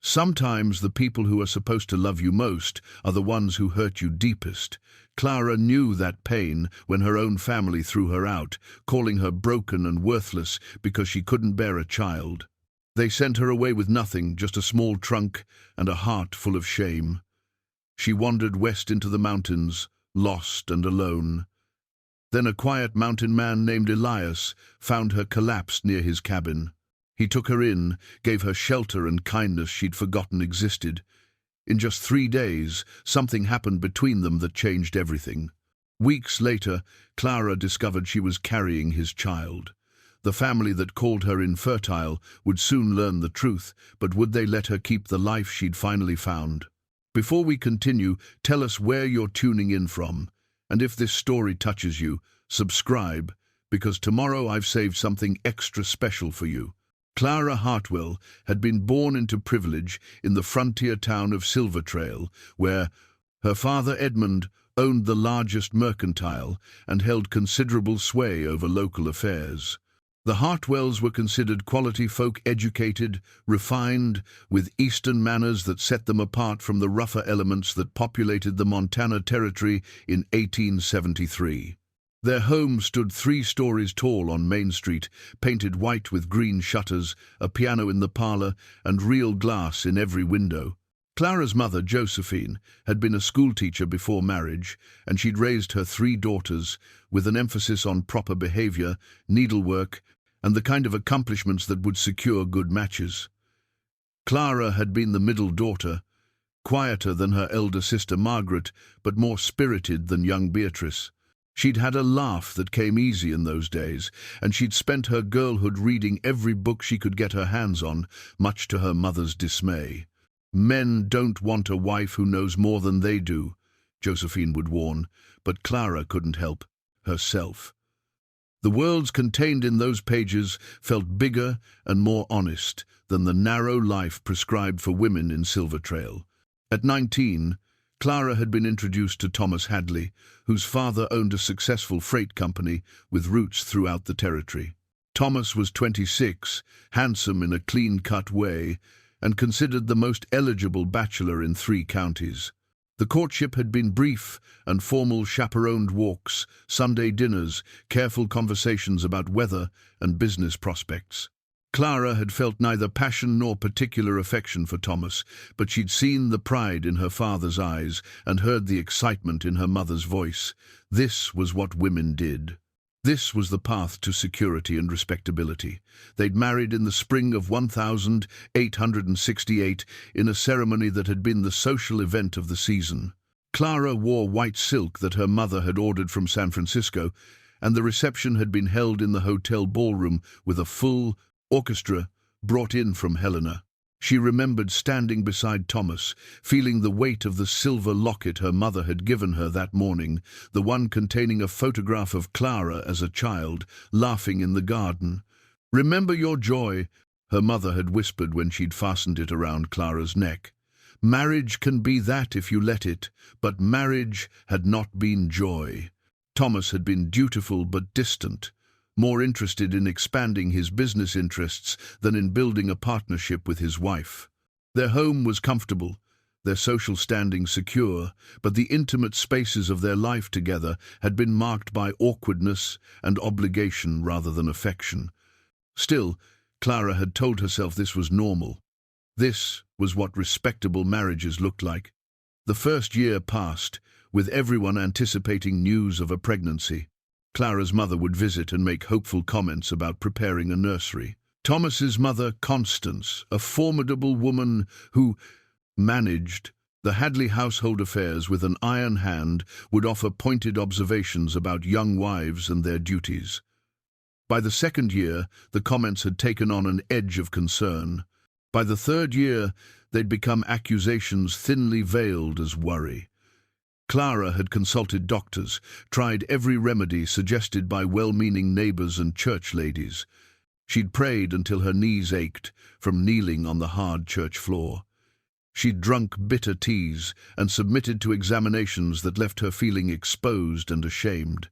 Sometimes the people who are supposed to love you most are the ones who hurt you deepest. Clara knew that pain when her own family threw her out, calling her broken and worthless because she couldn't bear a child. They sent her away with nothing, just a small trunk and a heart full of shame. She wandered west into the mountains, lost and alone. Then a quiet mountain man named Elias found her collapsed near his cabin. He took her in, gave her shelter and kindness she'd forgotten existed. In just 3 days, something happened between them that changed everything. Weeks later, Clara discovered she was carrying his child. The family that called her infertile would soon learn the truth, but would they let her keep the life she'd finally found? Before we continue, tell us where you're tuning in from. And if this story touches you, subscribe, because tomorrow I've saved something extra special for you. Clara Hartwell had been born into privilege in the frontier town of Silvertrail, where her father Edmund owned the largest mercantile and held considerable sway over local affairs. The Hartwells were considered quality folk, educated, refined, with Eastern manners that set them apart from the rougher elements that populated the Montana Territory in 1873. Their home stood 3 stories tall on Main Street, painted white with green shutters, a piano in the parlor, and real glass in every window. Clara's mother, Josephine, had been a schoolteacher before marriage, and she'd raised her 3 daughters with an emphasis on proper behavior, needlework, and the kind of accomplishments that would secure good matches. Clara had been the middle daughter, quieter than her elder sister Margaret, but more spirited than young Beatrice. She'd had a laugh that came easy in those days, and she'd spent her girlhood reading every book she could get her hands on, much to her mother's dismay. "Men don't want a wife who knows more than they do," Josephine would warn, but Clara couldn't help herself. The worlds contained in those pages felt bigger and more honest than the narrow life prescribed for women in Silvertrail. At 19, Clara had been introduced to Thomas Hadley, whose father owned a successful freight company with roots throughout the territory. Thomas was 26, handsome in a clean-cut way, and considered the most eligible bachelor in 3 counties. The courtship had been brief and formal, chaperoned walks, Sunday dinners, careful conversations about weather and business prospects. Clara had felt neither passion nor particular affection for Thomas, but she'd seen the pride in her father's eyes and heard the excitement in her mother's voice. This was what women did. This was the path to security and respectability. They'd married in the spring of 1868 in a ceremony that had been the social event of the season. Clara wore white silk that her mother had ordered from San Francisco, and the reception had been held in the hotel ballroom with a full orchestra brought in from Helena. She remembered standing beside Thomas, feeling the weight of the silver locket her mother had given her that morning, the one containing a photograph of Clara as a child, laughing in the garden. "Remember your joy," her mother had whispered when she'd fastened it around Clara's neck. "Marriage can be that if you let it, but marriage had not been joy." Thomas had been dutiful but distant, more interested in expanding his business interests than in building a partnership with his wife. Their home was comfortable, their social standing secure, but the intimate spaces of their life together had been marked by awkwardness and obligation rather than affection. Still, Clara had told herself this was normal. This was what respectable marriages looked like. The first year passed, with everyone anticipating news of a pregnancy. Clara's mother would visit and make hopeful comments about preparing a nursery. Thomas's mother, Constance, a formidable woman who managed the Hadley household affairs with an iron hand, would offer pointed observations about young wives and their duties. By the 2nd year, the comments had taken on an edge of concern. By the 3rd year, they'd become accusations thinly veiled as worry. Clara had consulted doctors, tried every remedy suggested by well-meaning neighbors and church ladies. She'd prayed until her knees ached from kneeling on the hard church floor. She'd drunk bitter teas and submitted to examinations that left her feeling exposed and ashamed.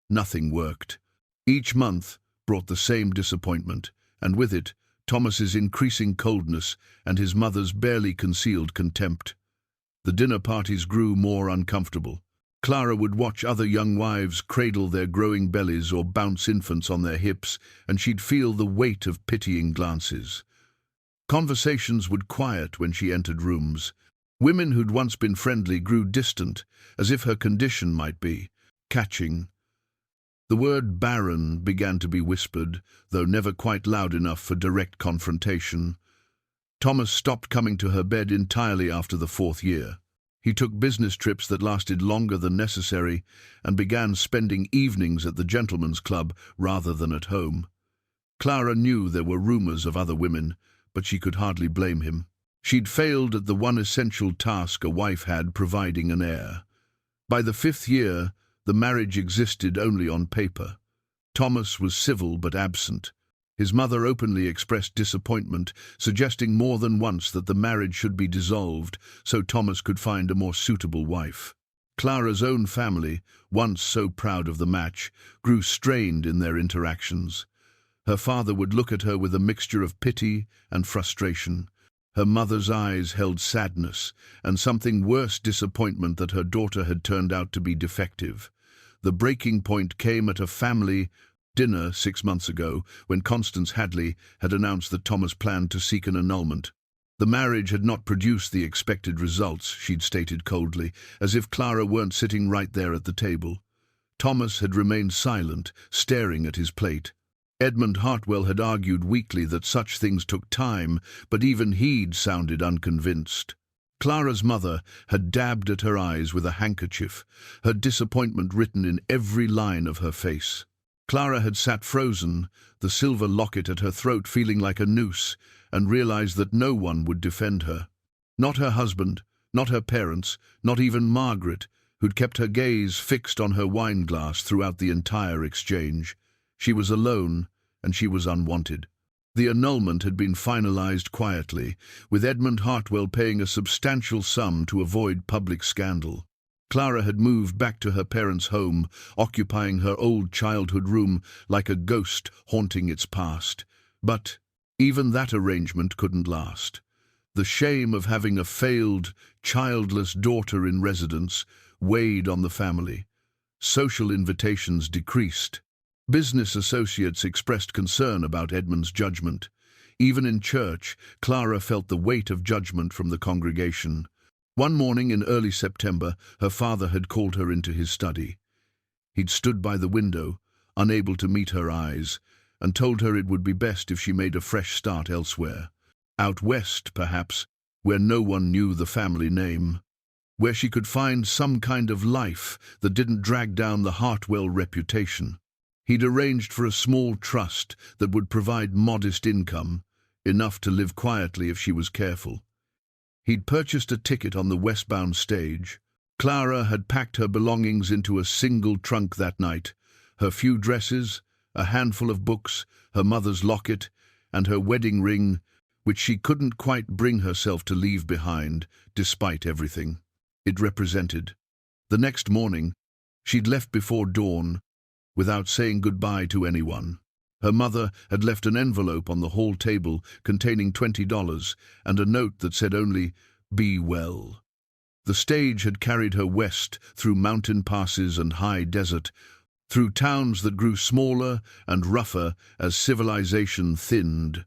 Nothing worked. Each month brought the same disappointment, and with it, Thomas's increasing coldness, and his mother's barely concealed contempt. The dinner parties grew more uncomfortable. Clara would watch other young wives cradle their growing bellies or bounce infants on their hips, and she'd feel the weight of pitying glances. Conversations would quiet when she entered rooms. Women who'd once been friendly grew distant, as if her condition might be catching. The word barren began to be whispered, though never quite loud enough for direct confrontation. Thomas stopped coming to her bed entirely after the 4th year. He took business trips that lasted longer than necessary and began spending evenings at the gentlemen's club rather than at home. Clara knew there were rumors of other women, but she could hardly blame him. She'd failed at the one essential task a wife had, providing an heir. By the 5th year, the marriage existed only on paper. Thomas was civil but absent. His mother openly expressed disappointment, suggesting more than once that the marriage should be dissolved so Thomas could find a more suitable wife. Clara's own family, once so proud of the match, grew strained in their interactions. Her father would look at her with a mixture of pity and frustration. Her mother's eyes held sadness and something worse, disappointment that her daughter had turned out to be defective. The breaking point came at a family dinner 6 months ago, when Constance Hadley had announced that Thomas planned to seek an annulment. The marriage had not produced the expected results, she'd stated coldly, as if Clara weren't sitting right there at the table. Thomas had remained silent, staring at his plate. Edmund Hartwell had argued weakly that such things took time, but even he'd sounded unconvinced. Clara's mother had dabbed at her eyes with a handkerchief, her disappointment written in every line of her face. Clara had sat frozen, the silver locket at her throat feeling like a noose, and realized that no one would defend her. Not her husband, not her parents, not even Margaret, who'd kept her gaze fixed on her wine glass throughout the entire exchange. She was alone, and she was unwanted. The annulment had been finalized quietly, with Edmund Hartwell paying a substantial sum to avoid public scandal. Clara had moved back to her parents' home, occupying her old childhood room like a ghost haunting its past. But even that arrangement couldn't last. The shame of having a failed, childless daughter in residence weighed on the family. Social invitations decreased. Business associates expressed concern about Edmund's judgment. Even in church, Clara felt the weight of judgment from the congregation. One morning in early September, her father had called her into his study. He'd stood by the window, unable to meet her eyes, and told her it would be best if she made a fresh start elsewhere. Out west, perhaps, where no one knew the family name. Where she could find some kind of life that didn't drag down the Hartwell reputation. He'd arranged for a small trust that would provide modest income, enough to live quietly if she was careful. He'd purchased a ticket on the westbound stage. Clara had packed her belongings into a single trunk that night. Her few dresses, a handful of books, her mother's locket, and her wedding ring, which she couldn't quite bring herself to leave behind, despite everything it represented. The next morning, she'd left before dawn, without saying goodbye to anyone. Her mother had left an envelope on the hall table containing $20 and a note that said only, "Be well." The stage had carried her west through mountain passes and high desert, through towns that grew smaller and rougher as civilization thinned.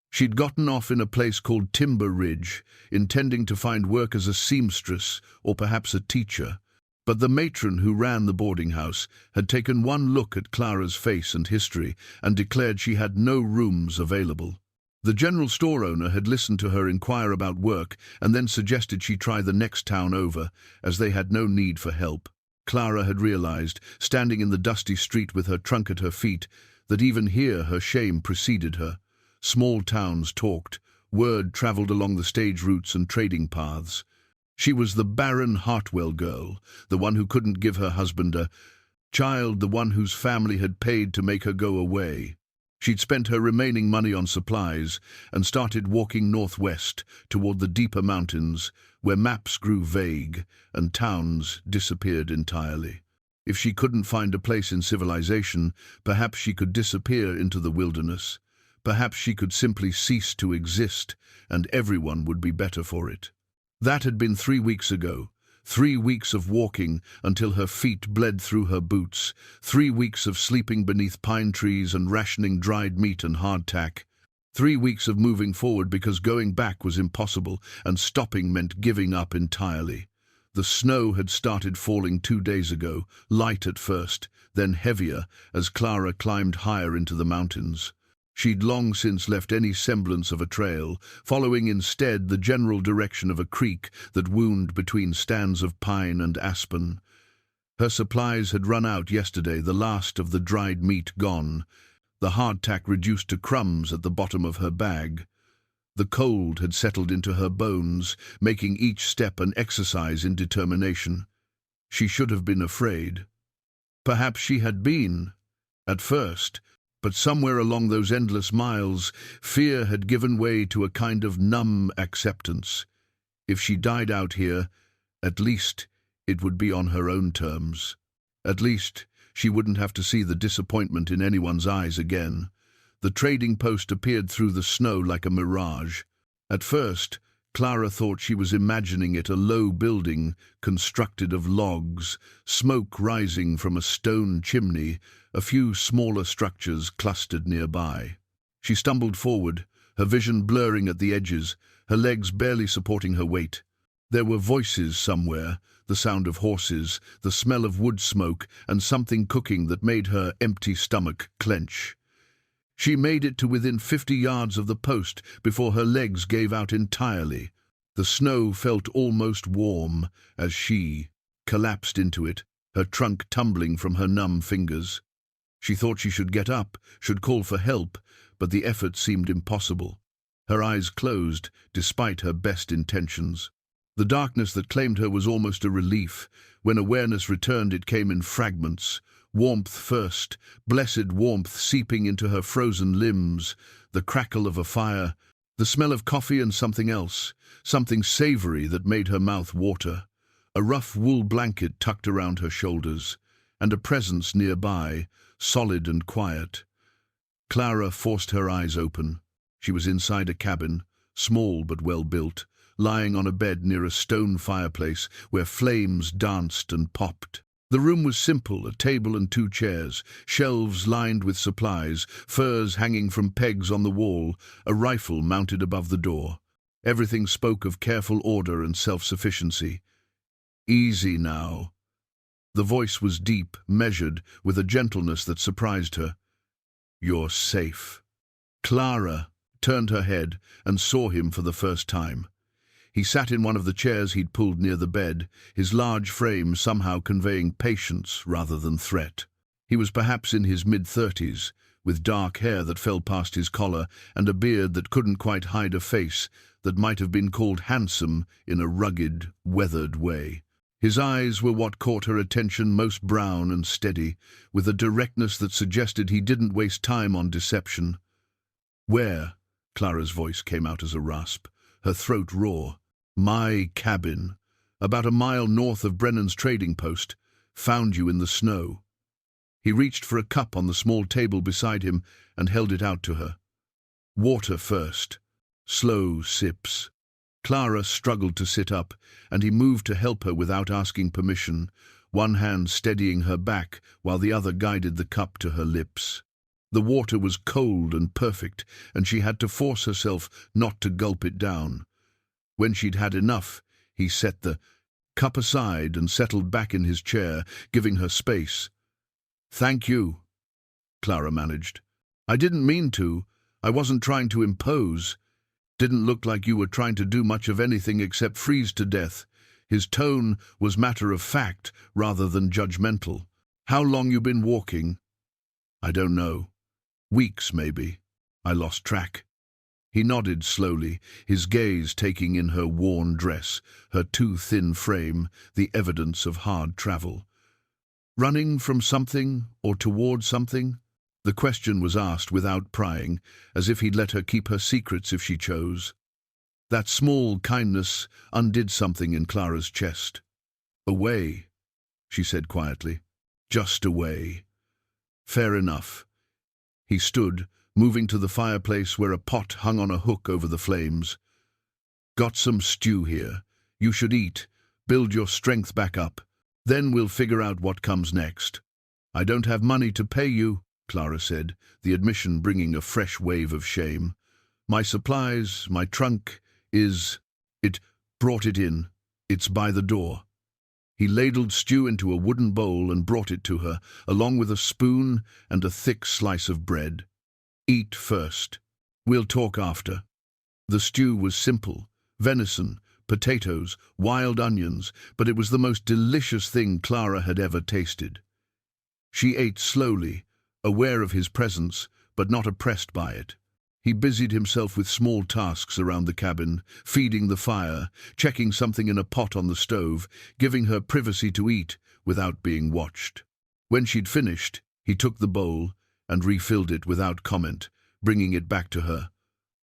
She'd gotten off in a place called Timber Ridge, intending to find work as a seamstress or perhaps a teacher. But the matron who ran the boarding house had taken one look at Clara's face and history and declared she had no rooms available. The general store owner had listened to her inquire about work and then suggested she try the next town over, as they had no need for help. Clara had realized, standing in the dusty street with her trunk at her feet, that even here her shame preceded her. Small towns talked, word traveled along the stage routes and trading paths. She was the barren Hartwell girl, the one who couldn't give her husband a child, the one whose family had paid to make her go away. She'd spent her remaining money on supplies and started walking northwest toward the deeper mountains, where maps grew vague and towns disappeared entirely. If she couldn't find a place in civilization, perhaps she could disappear into the wilderness. Perhaps she could simply cease to exist, and everyone would be better for it. That had been 3 weeks ago. 3 weeks of walking until her feet bled through her boots. 3 weeks of sleeping beneath pine trees and rationing dried meat and hardtack. 3 weeks of moving forward because going back was impossible, and stopping meant giving up entirely. The snow had started falling 2 days ago, light at first, then heavier as Clara climbed higher into the mountains. She'd long since left any semblance of a trail, following instead the general direction of a creek that wound between stands of pine and aspen. Her supplies had run out yesterday, the last of the dried meat gone, the hardtack reduced to crumbs at the bottom of her bag. The cold had settled into her bones, making each step an exercise in determination. She should have been afraid. Perhaps she had been, at first, but somewhere along those endless miles, fear had given way to a kind of numb acceptance. If she died out here, at least it would be on her own terms. At least she wouldn't have to see the disappointment in anyone's eyes again. The trading post appeared through the snow like a mirage. At first, Clara thought she was imagining it a low building constructed of logs, smoke rising from a stone chimney, a few smaller structures clustered nearby. She stumbled forward, her vision blurring at the edges, her legs barely supporting her weight. There were voices somewhere, the sound of horses, the smell of wood smoke, and something cooking that made her empty stomach clench. She made it to within 50 yards of the post before her legs gave out entirely. The snow felt almost warm as she collapsed into it, her trunk tumbling from her numb fingers. She thought she should get up, should call for help, but the effort seemed impossible. Her eyes closed, despite her best intentions. The darkness that claimed her was almost a relief. When awareness returned, it came in fragments. Warmth first, blessed warmth seeping into her frozen limbs, the crackle of a fire, the smell of coffee and something else, something savory that made her mouth water, a rough wool blanket tucked around her shoulders, and a presence nearby, solid and quiet. Clara forced her eyes open. She was inside a cabin, small but well built, lying on a bed near a stone fireplace where flames danced and popped. The room was simple, a table and 2 chairs, shelves lined with supplies, furs hanging from pegs on the wall, a rifle mounted above the door. Everything spoke of careful order and self-sufficiency. Easy now. The voice was deep, measured, with a gentleness that surprised her. You're safe. Clara turned her head and saw him for the first time. He sat in one of the chairs he'd pulled near the bed, his large frame somehow conveying patience rather than threat. He was perhaps in his mid-30s, with dark hair that fell past his collar and a beard that couldn't quite hide a face that might have been called handsome in a rugged, weathered way. His eyes were what caught her attention, most brown and steady, with a directness that suggested he didn't waste time on deception. "Where?" Clara's voice came out as a rasp, her throat raw. "My cabin, about a mile north of Brennan's trading post, found you in the snow." He reached for a cup on the small table beside him and held it out to her. "Water first. Slow sips." Clara struggled to sit up, and he moved to help her without asking permission, one hand steadying her back while the other guided the cup to her lips. The water was cold and perfect, and she had to force herself not to gulp it down. When she'd had enough, he set the cup aside and settled back in his chair, giving her space. "Thank you," Clara managed. "I didn't mean to. I wasn't trying to impose. Didn't look like you were trying to do much of anything except freeze to death." His tone was matter-of-fact rather than judgmental. "How long you been walking?" "I don't know. Weeks, maybe. I lost track." He nodded slowly, his gaze taking in her worn dress, her too thin frame, the evidence of hard travel. "Running from something or toward something?" The question was asked without prying, as if he'd let her keep her secrets if she chose. That small kindness undid something in Clara's chest. "Away," she said quietly. "Just away." "Fair enough." He stood, moving to the fireplace where a pot hung on a hook over the flames. "Got some stew here. You should eat, build your strength back up. Then we'll figure out what comes next." "I don't have money to pay you," Clara said, the admission bringing a fresh wave of shame. "My supplies, my trunk It brought it in. It's by the door." He ladled stew into a wooden bowl and brought it to her, along with a spoon and a thick slice of bread. "Eat first. We'll talk after." The stew was simple: venison, potatoes, wild onions, but it was the most delicious thing Clara had ever tasted. She ate slowly, aware of his presence, but not oppressed by it. He busied himself with small tasks around the cabin, feeding the fire, checking something in a pot on the stove, giving her privacy to eat without being watched. When she'd finished, he took the bowl and refilled it without comment, bringing it back to her.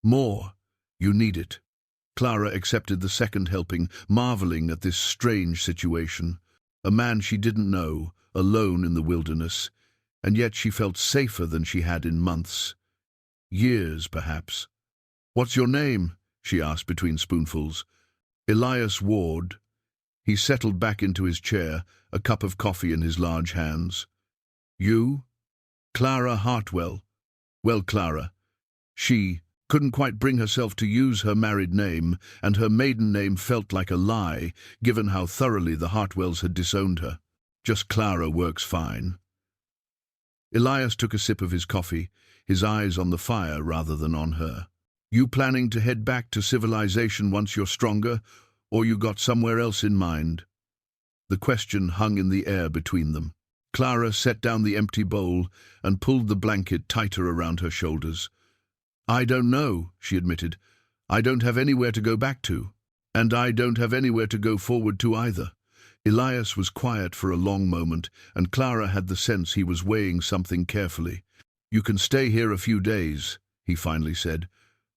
"More. You need it." Clara accepted the second helping, marveling at this strange situation. A man she didn't know, alone in the wilderness, and yet she felt safer than she had in months. Years, perhaps. "What's your name?" she asked between spoonfuls. "Elias Ward." He settled back into his chair, a cup of coffee in his large hands. "You?" "Clara Hartwell." "Well, Clara." She couldn't quite bring herself to use her married name, and her maiden name felt like a lie, given how thoroughly the Hartwells had disowned her. "Just Clara works fine." Elias took a sip of his coffee, his eyes on the fire rather than on her. "You planning to head back to civilization once you're stronger, or you got somewhere else in mind?" The question hung in the air between them. Clara set down the empty bowl and pulled the blanket tighter around her shoulders. "I don't know," she admitted. "I don't have anywhere to go back to. And I don't have anywhere to go forward to either." Elias was quiet for a long moment, and Clara had the sense he was weighing something carefully. "You can stay here a few days," he finally said.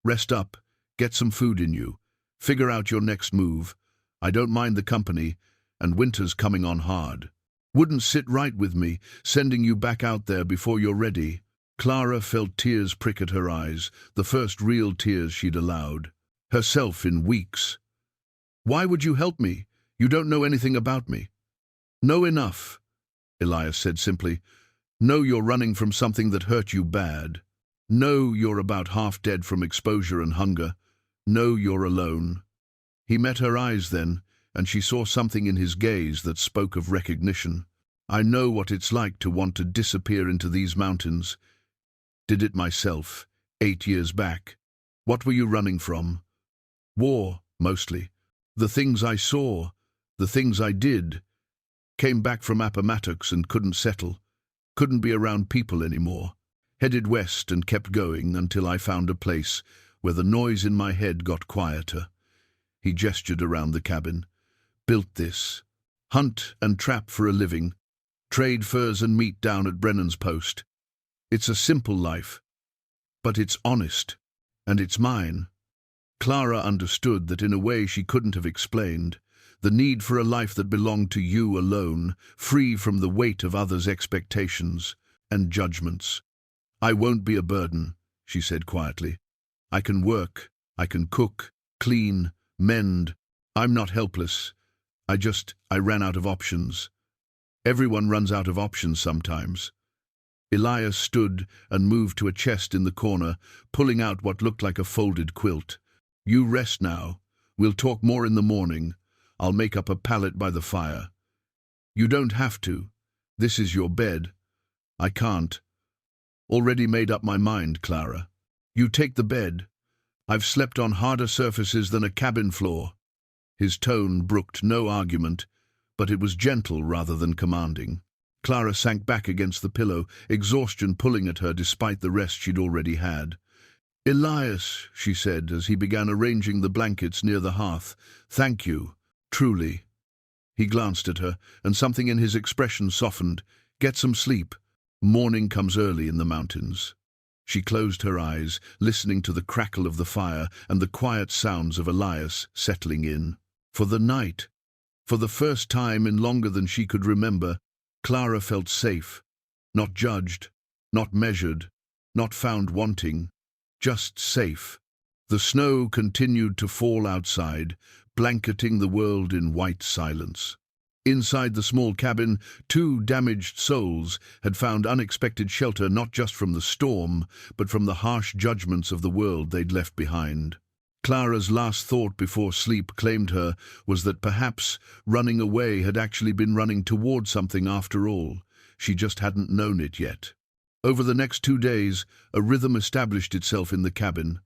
"Rest up, get some food in you, figure out your next move. I don't mind the company, and winter's coming on hard. Wouldn't sit right with me, sending you back out there before you're ready." Clara felt tears prick at her eyes, the first real tears she'd allowed herself in weeks. "Why would you help me? You don't know anything about me." "Know enough," Elias said simply. "Know you're running from something that hurt you bad. Know you're about half dead from exposure and hunger. Know you're alone." He met her eyes then, and she saw something in his gaze that spoke of recognition. "I know what it's like to want to disappear into these mountains. Did it myself, 8 years back." "What were you running from?" "War, mostly. The things I saw, the things I did. Came back from Appomattox and couldn't settle. Couldn't be around people anymore. Headed west and kept going until I found a place where the noise in my head got quieter." He gestured around the cabin. "Built this. Hunt and trap for a living. Trade furs and meat down at Brennan's Post. It's a simple life, but it's honest, and it's mine." Clara understood that in a way she couldn't have explained, the need for a life that belonged to you alone, free from the weight of others' expectations and judgments. "I won't be a burden," she said quietly. "I can work, I can cook, clean, mend. I'm not helpless. I ran out of options. Everyone runs out of options sometimes." Elias stood and moved to a chest in the corner, pulling out what looked like a folded quilt. "You rest now. We'll talk more in the morning. I'll make up a pallet by the fire." "You don't have to. This is your bed." "I can't. Already made up my mind, Clara." "You take the bed. I've slept on harder surfaces than a cabin floor." His tone brooked no argument, but it was gentle rather than commanding. Clara sank back against the pillow, exhaustion pulling at her despite the rest she'd already had. "Elias," she said as he began arranging the blankets near the hearth, "thank you, truly." He glanced at her, and something in his expression softened. "Get some sleep. Morning comes early in the mountains." She closed her eyes, listening to the crackle of the fire and the quiet sounds of Elias settling in. For the night, for the first time in longer than she could remember, Clara felt safe, not judged, not measured, not found wanting, just safe. The snow continued to fall outside, blanketing the world in white silence. Inside the small cabin, two damaged souls had found unexpected shelter not just from the storm, but from the harsh judgments of the world they'd left behind. Clara's last thought before sleep claimed her was that perhaps running away had actually been running toward something after all. She just hadn't known it yet. Over the next 2 days, a rhythm established itself in the cabin.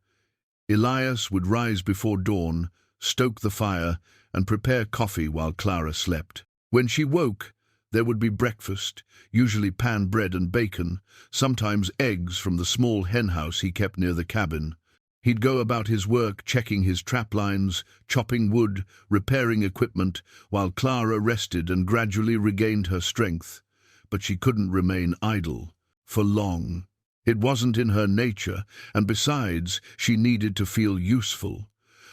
Elias would rise before dawn, stoke the fire, and prepare coffee while Clara slept. When she woke, there would be breakfast, usually pan bread and bacon, sometimes eggs from the small henhouse he kept near the cabin. He'd go about his work checking his trap lines, chopping wood, repairing equipment, while Clara rested and gradually regained her strength. But she couldn't remain idle for long. It wasn't in her nature, and besides, she needed to feel useful.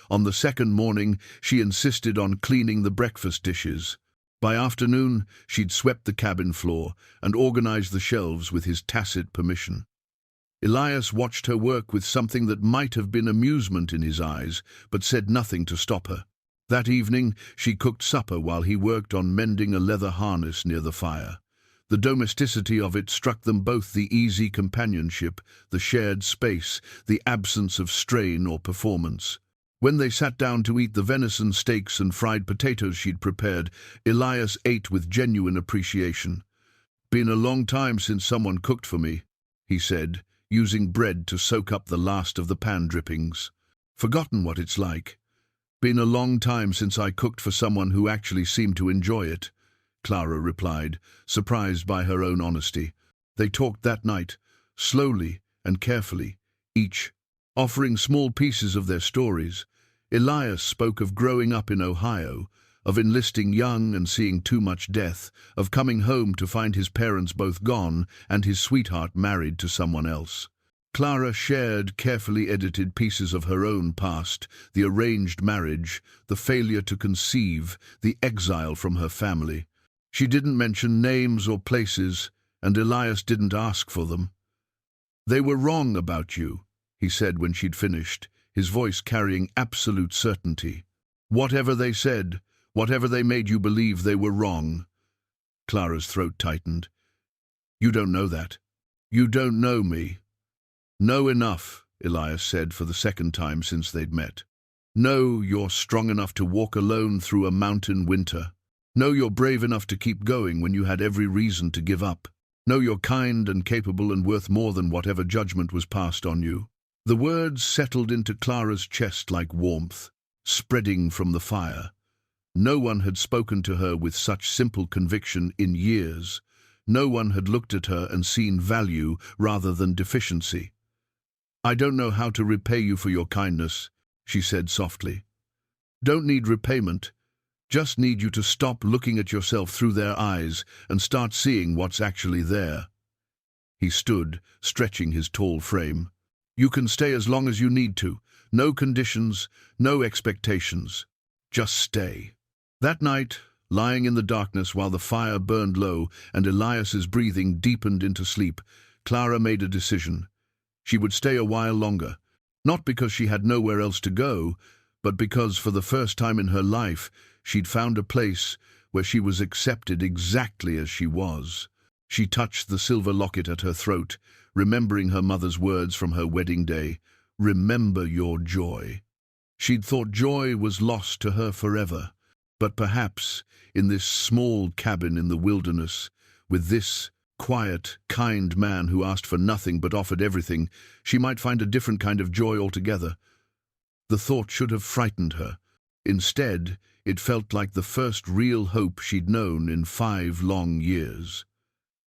On the second morning, she insisted on cleaning the breakfast dishes. By afternoon, she'd swept the cabin floor and organized the shelves with his tacit permission. Elias watched her work with something that might have been amusement in his eyes, but said nothing to stop her. That evening, she cooked supper while he worked on mending a leather harness near the fire. The domesticity of it struck them both: the easy companionship, the shared space, the absence of strain or performance. When they sat down to eat the venison steaks and fried potatoes she'd prepared, Elias ate with genuine appreciation. "Been a long time since someone cooked for me," he said, using bread to soak up the last of the pan drippings. "Forgotten what it's like. Been a long time since I cooked for someone who actually seemed to enjoy it," Clara replied, surprised by her own honesty. They talked that night, slowly and carefully, each offering small pieces of their stories. Elias spoke of growing up in Ohio, of enlisting young and seeing too much death, of coming home to find his parents both gone and his sweetheart married to someone else. Clara shared carefully edited pieces of her own past: the arranged marriage, the failure to conceive, the exile from her family. She didn't mention names or places, and Elias didn't ask for them. "They were wrong about you," he said when she'd finished, his voice carrying absolute certainty. "Whatever they said, whatever they made you believe, they were wrong." Clara's throat tightened. "You don't know that. You don't know me." "Know enough," Elias said for the second time since they'd met. "Know you're strong enough to walk alone through a mountain winter. Know you're brave enough to keep going when you had every reason to give up. Know you're kind and capable and worth more than whatever judgment was passed on you." The words settled into Clara's chest like warmth, spreading from the fire. No one had spoken to her with such simple conviction in years. No one had looked at her and seen value rather than deficiency. "I don't know how to repay you for your kindness," she said softly. "Don't need repayment. Just need you to stop looking at yourself through their eyes and start seeing what's actually there." He stood, stretching his tall frame. "You can stay as long as you need to. No conditions, no expectations. Just stay." That night, lying in the darkness while the fire burned low and Elias's breathing deepened into sleep, Clara made a decision. She would stay a while longer, not because she had nowhere else to go, but because for the first time in her life she'd found a place where she was accepted exactly as she was. She touched the silver locket at her throat, remembering her mother's words from her wedding day: "Remember your joy." She'd thought joy was lost to her forever, but perhaps in this small cabin in the wilderness, with this quiet, kind man who asked for nothing but offered everything, she might find a different kind of joy altogether. The thought should have frightened her. Instead, it felt like the first real hope she'd known in 5 long years.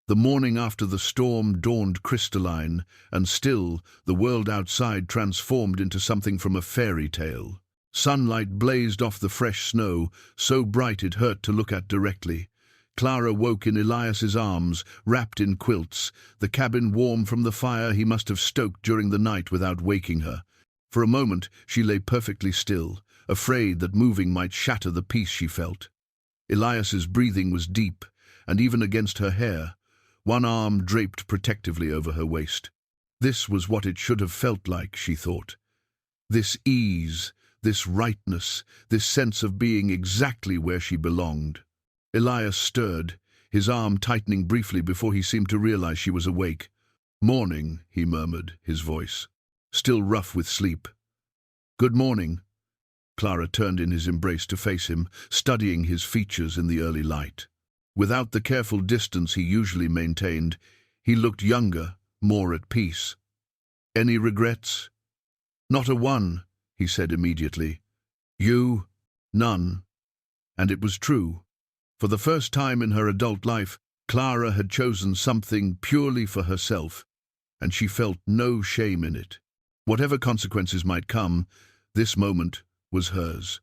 The morning after the storm dawned crystalline, and still, the world outside transformed into something from a fairy tale. Sunlight blazed off the fresh snow, so bright it hurt to look at directly. Clara woke in Elias's arms, wrapped in quilts, the cabin warm from the fire he must have stoked during the night without waking her. For a moment she lay perfectly still, afraid that moving might shatter the peace she felt. Elias's breathing was deep, and even against her hair, one arm draped protectively over her waist. This was what it should have felt like, she thought. This ease, this rightness, this sense of being exactly where she belonged. Elias stirred, his arm tightening briefly before he seemed to realize she was awake. "Morning," he murmured, his voice still rough with sleep. "Good morning." Clara turned in his embrace to face him, studying his features in the early light. Without the careful distance he usually maintained, he looked younger, more at peace. "Any regrets?" "Not a one," he said immediately. "You?" "None." And it was true. For the first time in her adult life, Clara had chosen something purely for herself, and she felt no shame in it. Whatever consequences might come, this moment was hers.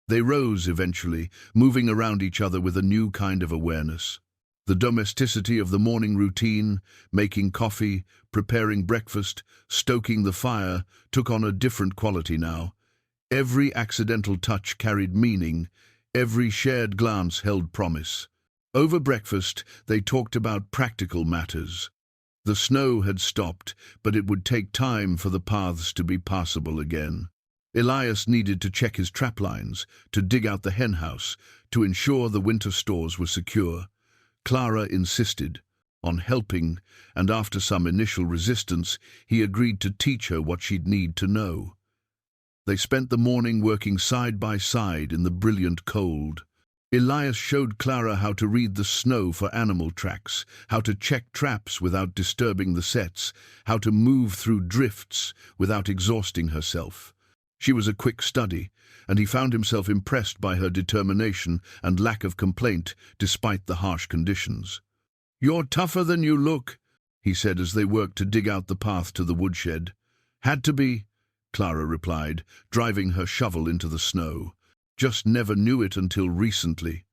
They rose eventually, moving around each other with a new kind of awareness. The domesticity of the morning routine, making coffee, preparing breakfast, stoking the fire, took on a different quality now. Every accidental touch carried meaning, every shared glance held promise. Over breakfast, they talked about practical matters. The snow had stopped, but it would take time for the paths to be passable again. Elias needed to check his trap lines, to dig out the henhouse, to ensure the winter stores were secure. Clara insisted on helping, and after some initial resistance, he agreed to teach her what she'd need to know. They spent the morning working side by side in the brilliant cold. Elias showed Clara how to read the snow for animal tracks, how to check traps without disturbing the sets, how to move through drifts without exhausting herself. She was a quick study, and he found himself impressed by her determination and lack of complaint despite the harsh conditions. "You're tougher than you look," he said as they worked to dig out the path to the woodshed. "Had to be," Clara replied, driving her shovel into the snow. "Just never knew it until recently."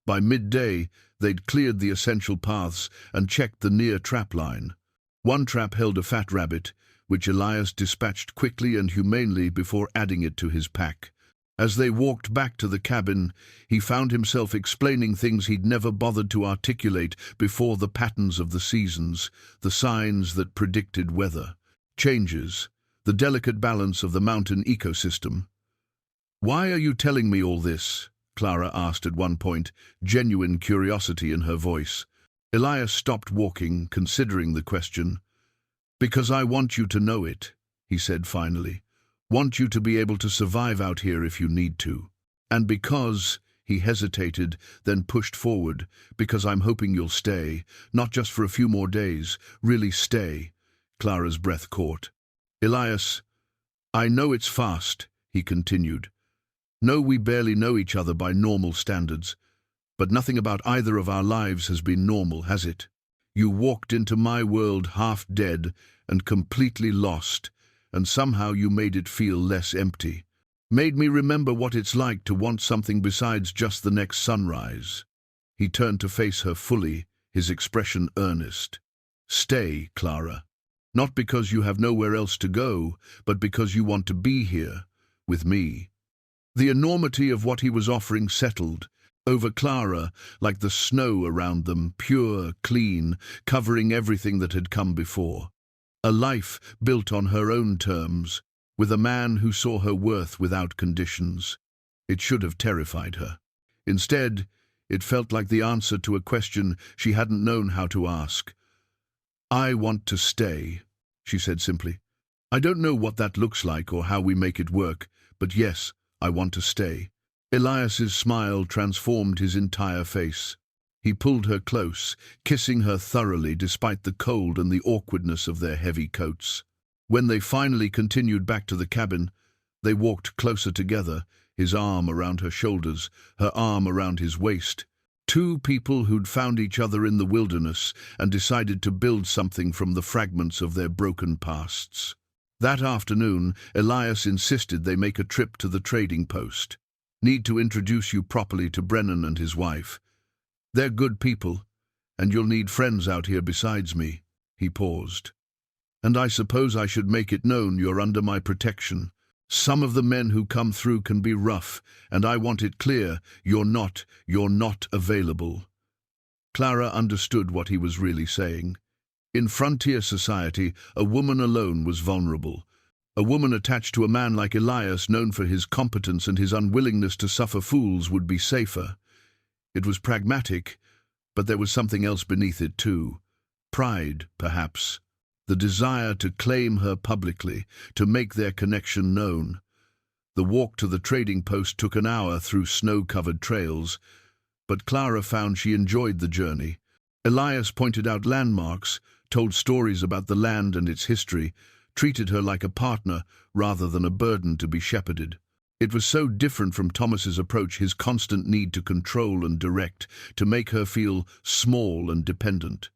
By midday, they'd cleared the essential paths and checked the near trap line. One trap held a fat rabbit, which Elias dispatched quickly and humanely before adding it to his pack. As they walked back to the cabin, he found himself explaining things he'd never bothered to articulate before: the patterns of the seasons, the signs that predicted weather changes, the delicate balance of the mountain ecosystem. "Why are you telling me all this?" Clara asked at one point, genuine curiosity in her voice. Elias stopped walking, considering the question. "Because I want you to know it," he said finally. "Want you to be able to survive out here if you need to. And because," he hesitated, then pushed forward, "because I'm hoping you'll stay, not just for a few more days, really stay." Clara's breath caught. "Elias, I know it's fast," he continued. "No, we barely know each other by normal standards, but nothing about either of our lives has been normal, has it? You walked into my world half dead and completely lost, and somehow you made it feel less empty. Made me remember what it's like to want something besides just the next sunrise." He turned to face her fully, his expression earnest. "Stay, Clara. Not because you have nowhere else to go, but because you want to be here, with me." The enormity of what he was offering settled over Clara like the snow around them, pure, clean, covering everything that had come before. A life built on her own terms, with a man who saw her worth without conditions. It should have terrified her. Instead, it felt like the answer to a question she hadn't known how to ask. "I want to stay," she said simply. "I don't know what that looks like or how we make it work, but yes, I want to stay." Elias's smile transformed his entire face. He pulled her close, kissing her thoroughly despite the cold and the awkwardness of their heavy coats. When they finally continued back to the cabin, they walked closer together, his arm around her shoulders, her arm around his waist. Two people who'd found each other in the wilderness and decided to build something from the fragments of their broken pasts. That afternoon, Elias insisted they make a trip to the trading post. "Need to introduce you properly to Brennan and his wife. They're good people, and you'll need friends out here besides me." He paused. "And I suppose I should make it known you're under my protection. Some of the men who come through can be rough, and I want it clear, you're not available." Clara understood what he was really saying. In frontier society, a woman alone was vulnerable. A woman attached to a man like Elias, known for his competence and his unwillingness to suffer fools, would be safer. It was pragmatic, but there was something else beneath it too. Pride, perhaps. The desire to claim her publicly, to make their connection known. The walk to the trading post took an hour through snow-covered trails, but Clara found she enjoyed the journey. Elias pointed out landmarks, told stories about the land and its history, treated her like a partner rather than a burden to be shepherded. It was so different from Thomas's approach, his constant need to control and direct, to make her feel small and dependent.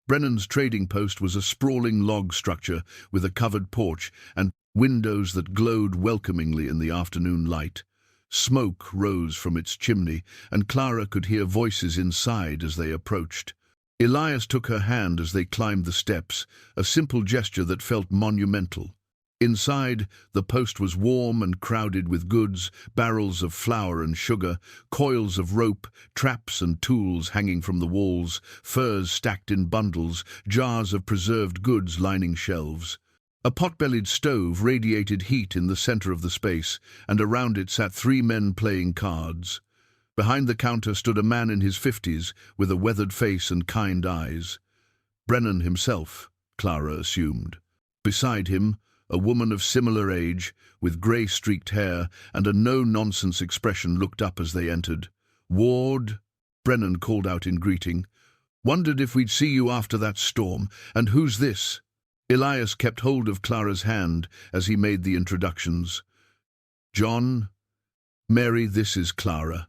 Brennan's trading post was a sprawling log structure with a covered porch and windows that glowed welcomingly in the afternoon light. Smoke rose from its chimney, and Clara could hear voices inside as they approached. Elias took her hand as they climbed the steps, a simple gesture that felt monumental. Inside, the post was warm and crowded with goods, barrels of flour and sugar, coils of rope, traps and tools hanging from the walls, furs stacked in bundles, jars of preserved goods lining shelves. A pot-bellied stove radiated heat in the center of the space, and around it sat 3 men playing cards. Behind the counter stood a man in his 50s, with a weathered face and kind eyes. Brennan himself, Clara assumed. Beside him, a woman of similar age, with grey-streaked hair and a no-nonsense expression, looked up as they entered. "Ward," Brennan called out in greeting. "Wondered if we'd see you after that storm. And who's this?" Elias kept hold of Clara's hand as he made the introductions. "John, Mary, this is Clara.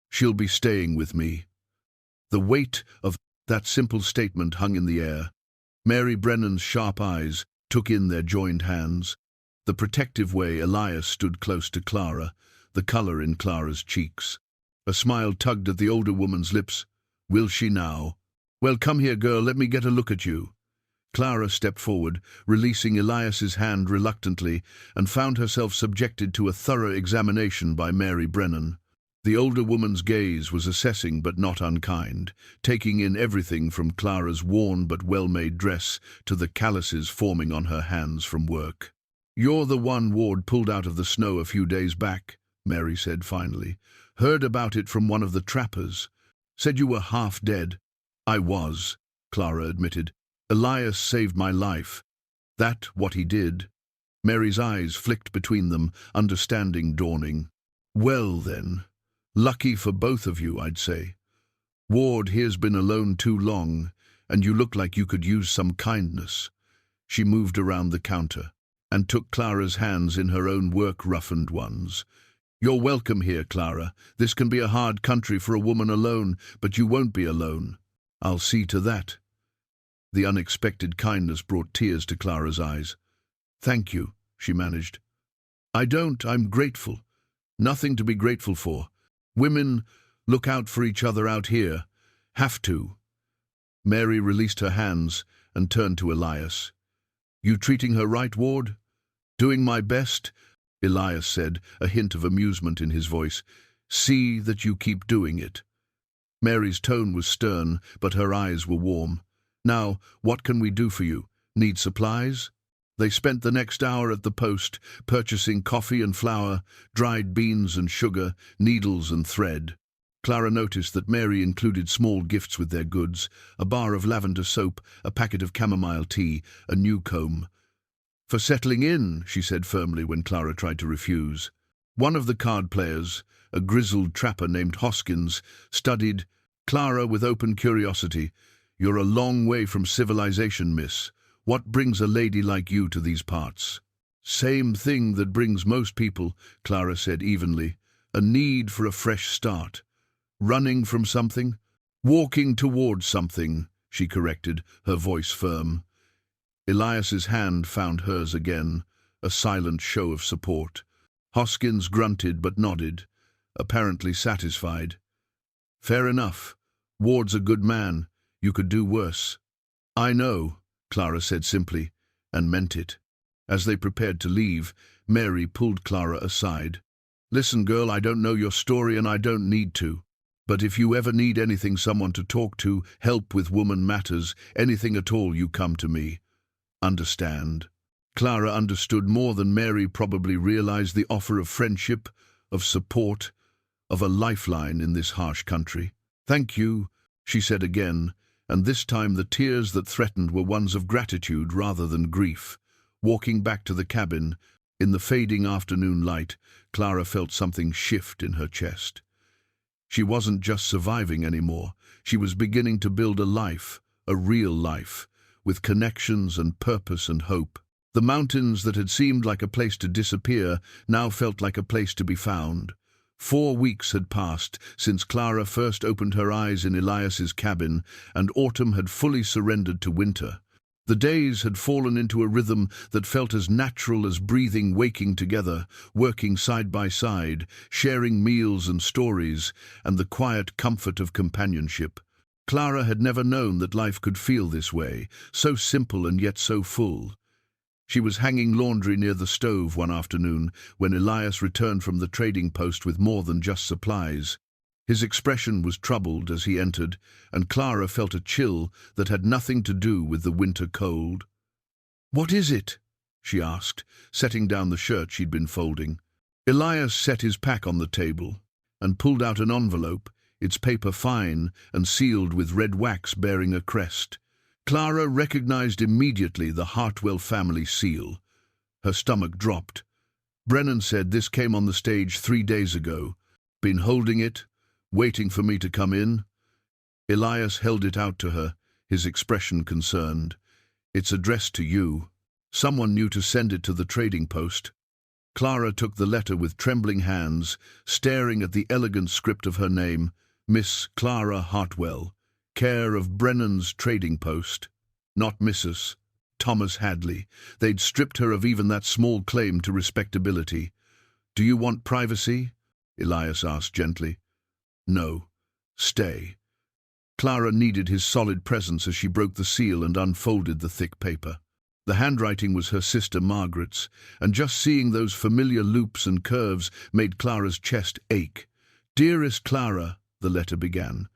She'll be staying with me." The weight of that simple statement hung in the air. Mary Brennan's sharp eyes took in their joined hands. The protective way Elias stood close to Clara, the color in Clara's cheeks. A smile tugged at the older woman's lips. "Will she now?" "Well, come here, girl, let me get a look at you." Clara stepped forward, releasing Elias's hand reluctantly, and found herself subjected to a thorough examination by Mary Brennan. The older woman's gaze was assessing but not unkind, taking in everything from Clara's worn but well-made dress to the calluses forming on her hands from work. "You're the one Ward pulled out of the snow a few days back," Mary said finally. "Heard about it from one of the trappers. Said you were half dead." "I was," Clara admitted. "Elias saved my life. That what he did?" Mary's eyes flicked between them, understanding dawning. "Well then, lucky for both of you, I'd say. Ward here's been alone too long, and you look like you could use some kindness." She moved around the counter and took Clara's hands in her own work-roughened ones. "You're welcome here, Clara. This can be a hard country for a woman alone, but you won't be alone. I'll see to that." The unexpected kindness brought tears to Clara's eyes. "Thank you," she managed. I'm grateful. Nothing to be grateful for. Women look out for each other out here. Have to." Mary released her hands and turned to Elias. "You treating her right, Ward?" "Doing my best," Elias said, a hint of amusement in his voice. "See that you keep doing it." Mary's tone was stern, but her eyes were warm. "Now, what can we do for you? Need supplies?" They spent the next hour at the post, purchasing coffee and flour, dried beans and sugar, needles and thread. Clara noticed that Mary included small gifts with their goods, a bar of lavender soap, a packet of chamomile tea, a new comb. "For settling in," she said firmly when Clara tried to refuse. One of the card players, a grizzled trapper named Hoskins, studied Clara with open curiosity. "You're a long way from civilization, miss. What brings a lady like you to these parts?" "Same thing that brings most people," Clara said evenly. "A need for a fresh start. Running from something?" "Walking towards something," she corrected, her voice firm. Elias's hand found hers again, a silent show of support. Hoskins grunted but nodded, apparently satisfied. "Fair enough. Ward's a good man. You could do worse." "I know," Clara said simply, and meant it. As they prepared to leave, Mary pulled Clara aside. "Listen, girl, I don't know your story and I don't need to. But if you ever need anything, someone to talk to, help with woman matters, anything at all, you come to me. Understand?" Clara understood more than Mary probably realized, the offer of friendship, of support, of a lifeline in this harsh country. "Thank you," she said again, and this time the tears that threatened were ones of gratitude rather than grief. Walking back to the cabin, in the fading afternoon light, Clara felt something shift in her chest. She wasn't just surviving anymore. She was beginning to build a life, a real life, with connections and purpose and hope. The mountains that had seemed like a place to disappear now felt like a place to be found. 4 weeks had passed since Clara first opened her eyes in Elias's cabin, and autumn had fully surrendered to winter. The days had fallen into a rhythm that felt as natural as breathing, waking together, working side by side, sharing meals and stories, and the quiet comfort of companionship. Clara had never known that life could feel this way, so simple and yet so full. She was hanging laundry near the stove one afternoon when Elias returned from the trading post with more than just supplies. His expression was troubled as he entered, and Clara felt a chill that had nothing to do with the winter cold. "What is it?" she asked, setting down the shirt she'd been folding. Elias set his pack on the table and pulled out an envelope, its paper fine and sealed with red wax bearing a crest. Clara recognized immediately the Hartwell family seal. Her stomach dropped. "Brennan said this came on the stage 3 days ago. Been holding it, waiting for me to come in." Elias held it out to her, his expression concerned. "It's addressed to you. Someone knew to send it to the trading post." Clara took the letter with trembling hands, staring at the elegant script of her name, Miss Clara Hartwell, care of Brennan's trading post. Not Mrs. Thomas Hadley. They'd stripped her of even that small claim to respectability. "Do you want privacy?" Elias asked gently. "No. Stay." Clara needed his solid presence as she broke the seal and unfolded the thick paper. The handwriting was her sister Margaret's, and just seeing those familiar loops and curves made Clara's chest ache. "Dearest Clara," the letter began,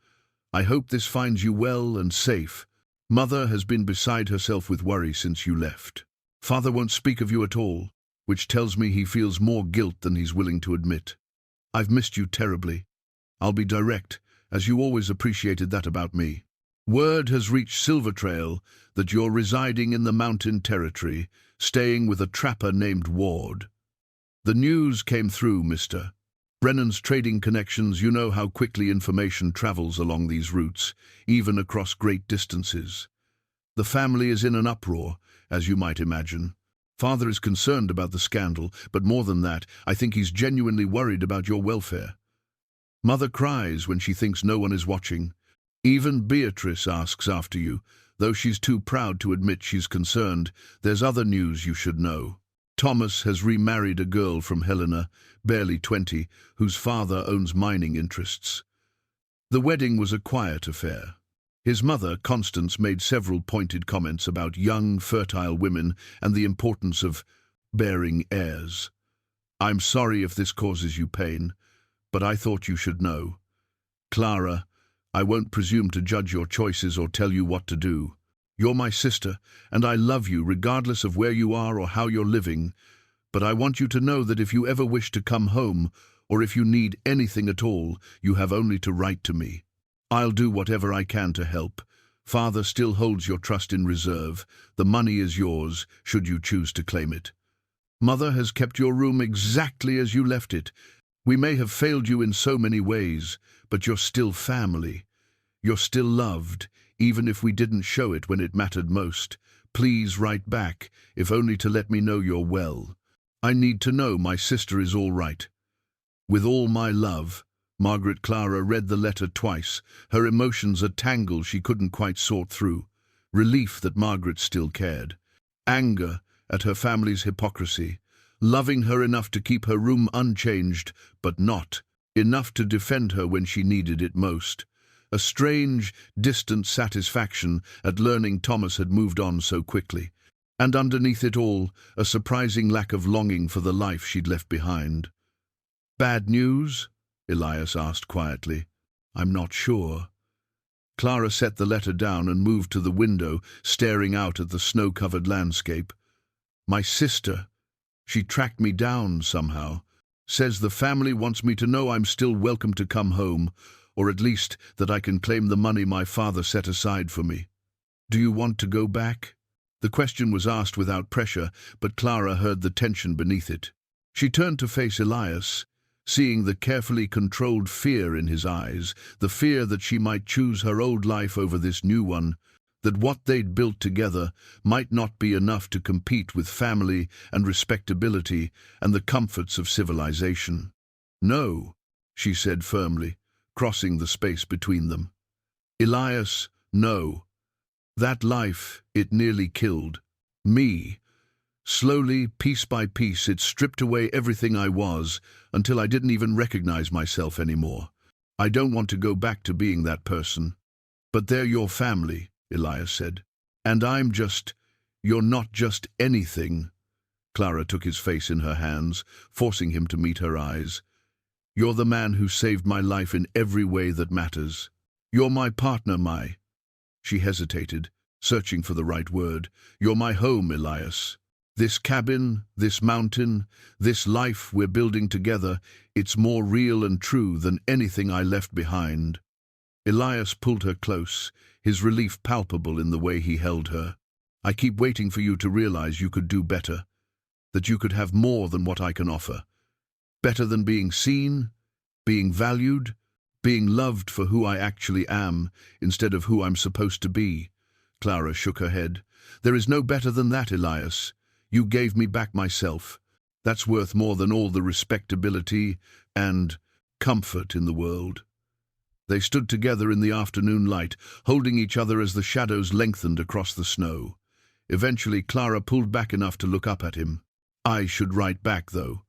"I hope this finds you well and safe. Mother has been beside herself with worry since you left. Father won't speak of you at all, which tells me he feels more guilt than he's willing to admit. I've missed you terribly. I'll be direct, as you always appreciated that about me. Word has reached Silver Trail that you're residing in the mountain territory, staying with a trapper named Ward. The news came through, Mr. Brennan's trading connections. You know how quickly information travels along these routes, even across great distances. The family is in an uproar, as you might imagine. Father is concerned about the scandal, but more than that, I think he's genuinely worried about your welfare. Mother cries when she thinks no one is watching. Even Beatrice asks after you, though she's too proud to admit she's concerned. There's other news you should know. Thomas has remarried a girl from Helena, barely 20, whose father owns mining interests. The wedding was a quiet affair. His mother, Constance, made several pointed comments about young, fertile women and the importance of bearing heirs. I'm sorry if this causes you pain, but I thought you should know. Clara, I won't presume to judge your choices or tell you what to do. You're my sister, and I love you regardless of where you are or how you're living, but I want you to know that if you ever wish to come home, or if you need anything at all, you have only to write to me. I'll do whatever I can to help. Father still holds your trust in reserve. The money is yours, should you choose to claim it. Mother has kept your room exactly as you left it. We may have failed you in so many ways, but you're still family. You're still loved, even if we didn't show it when it mattered most. Please write back, if only to let me know you're well. I need to know my sister is all right. With all my love." Margaret. Clara read the letter twice, her emotions a tangle she couldn't quite sort through. Relief that Margaret still cared. Anger at her family's hypocrisy. Loving her enough to keep her room unchanged, but not enough to defend her when she needed it most. A strange, distant satisfaction at learning Thomas had moved on so quickly. And underneath it all, a surprising lack of longing for the life she'd left behind. "Bad news?" Elias asked quietly. I'm not sure. Clara set the letter down and moved to the window, staring out at the snow-covered landscape. My sister, she tracked me down somehow. Says the family wants me to know I'm still welcome to come home, or at least that I can claim the money my father set aside for me. Do you want to go back? The question was asked without pressure, but Clara heard the tension beneath it. She turned to face Elias, seeing the carefully controlled fear in his eyes, the fear that she might choose her old life over this new one, that what they'd built together might not be enough to compete with family and respectability and the comforts of civilization. No, she said firmly, crossing the space between them. Elias, no. That life, it nearly killed me. Slowly, piece by piece, it stripped away everything I was until I didn't even recognize myself anymore. I don't want to go back to being that person. But they're your family, Elias said. And you're not just anything. Clara took his face in her hands, forcing him to meet her eyes. You're the man who saved my life in every way that matters. You're my partner, She hesitated, searching for the right word. You're my home, Elias. This cabin, this mountain, this life we're building together, it's more real and true than anything I left behind. Elias pulled her close, his relief palpable in the way he held her. I keep waiting for you to realize you could do better, that you could have more than what I can offer. Better than being seen, being valued, being loved for who I actually am instead of who I'm supposed to be. Clara shook her head. There is no better than that, Elias. You gave me back myself. That's worth more than all the respectability and comfort in the world. They stood together in the afternoon light, holding each other as the shadows lengthened across the snow. Eventually, Clara pulled back enough to look up at him. I should write back, though.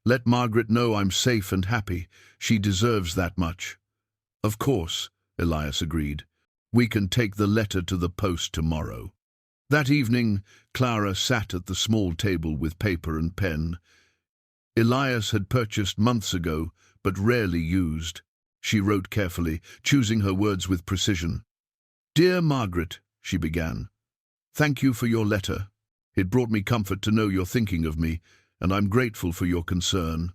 Let Margaret know I'm safe and happy. She deserves that much. Of course, Elias agreed. We can take the letter to the post tomorrow. That evening, Clara sat at the small table with paper and pen. Elias had purchased months ago, but rarely used. She wrote carefully, choosing her words with precision. Dear Margaret, she began. Thank you for your letter. It brought me comfort to know you're thinking of me, and I'm grateful for your concern.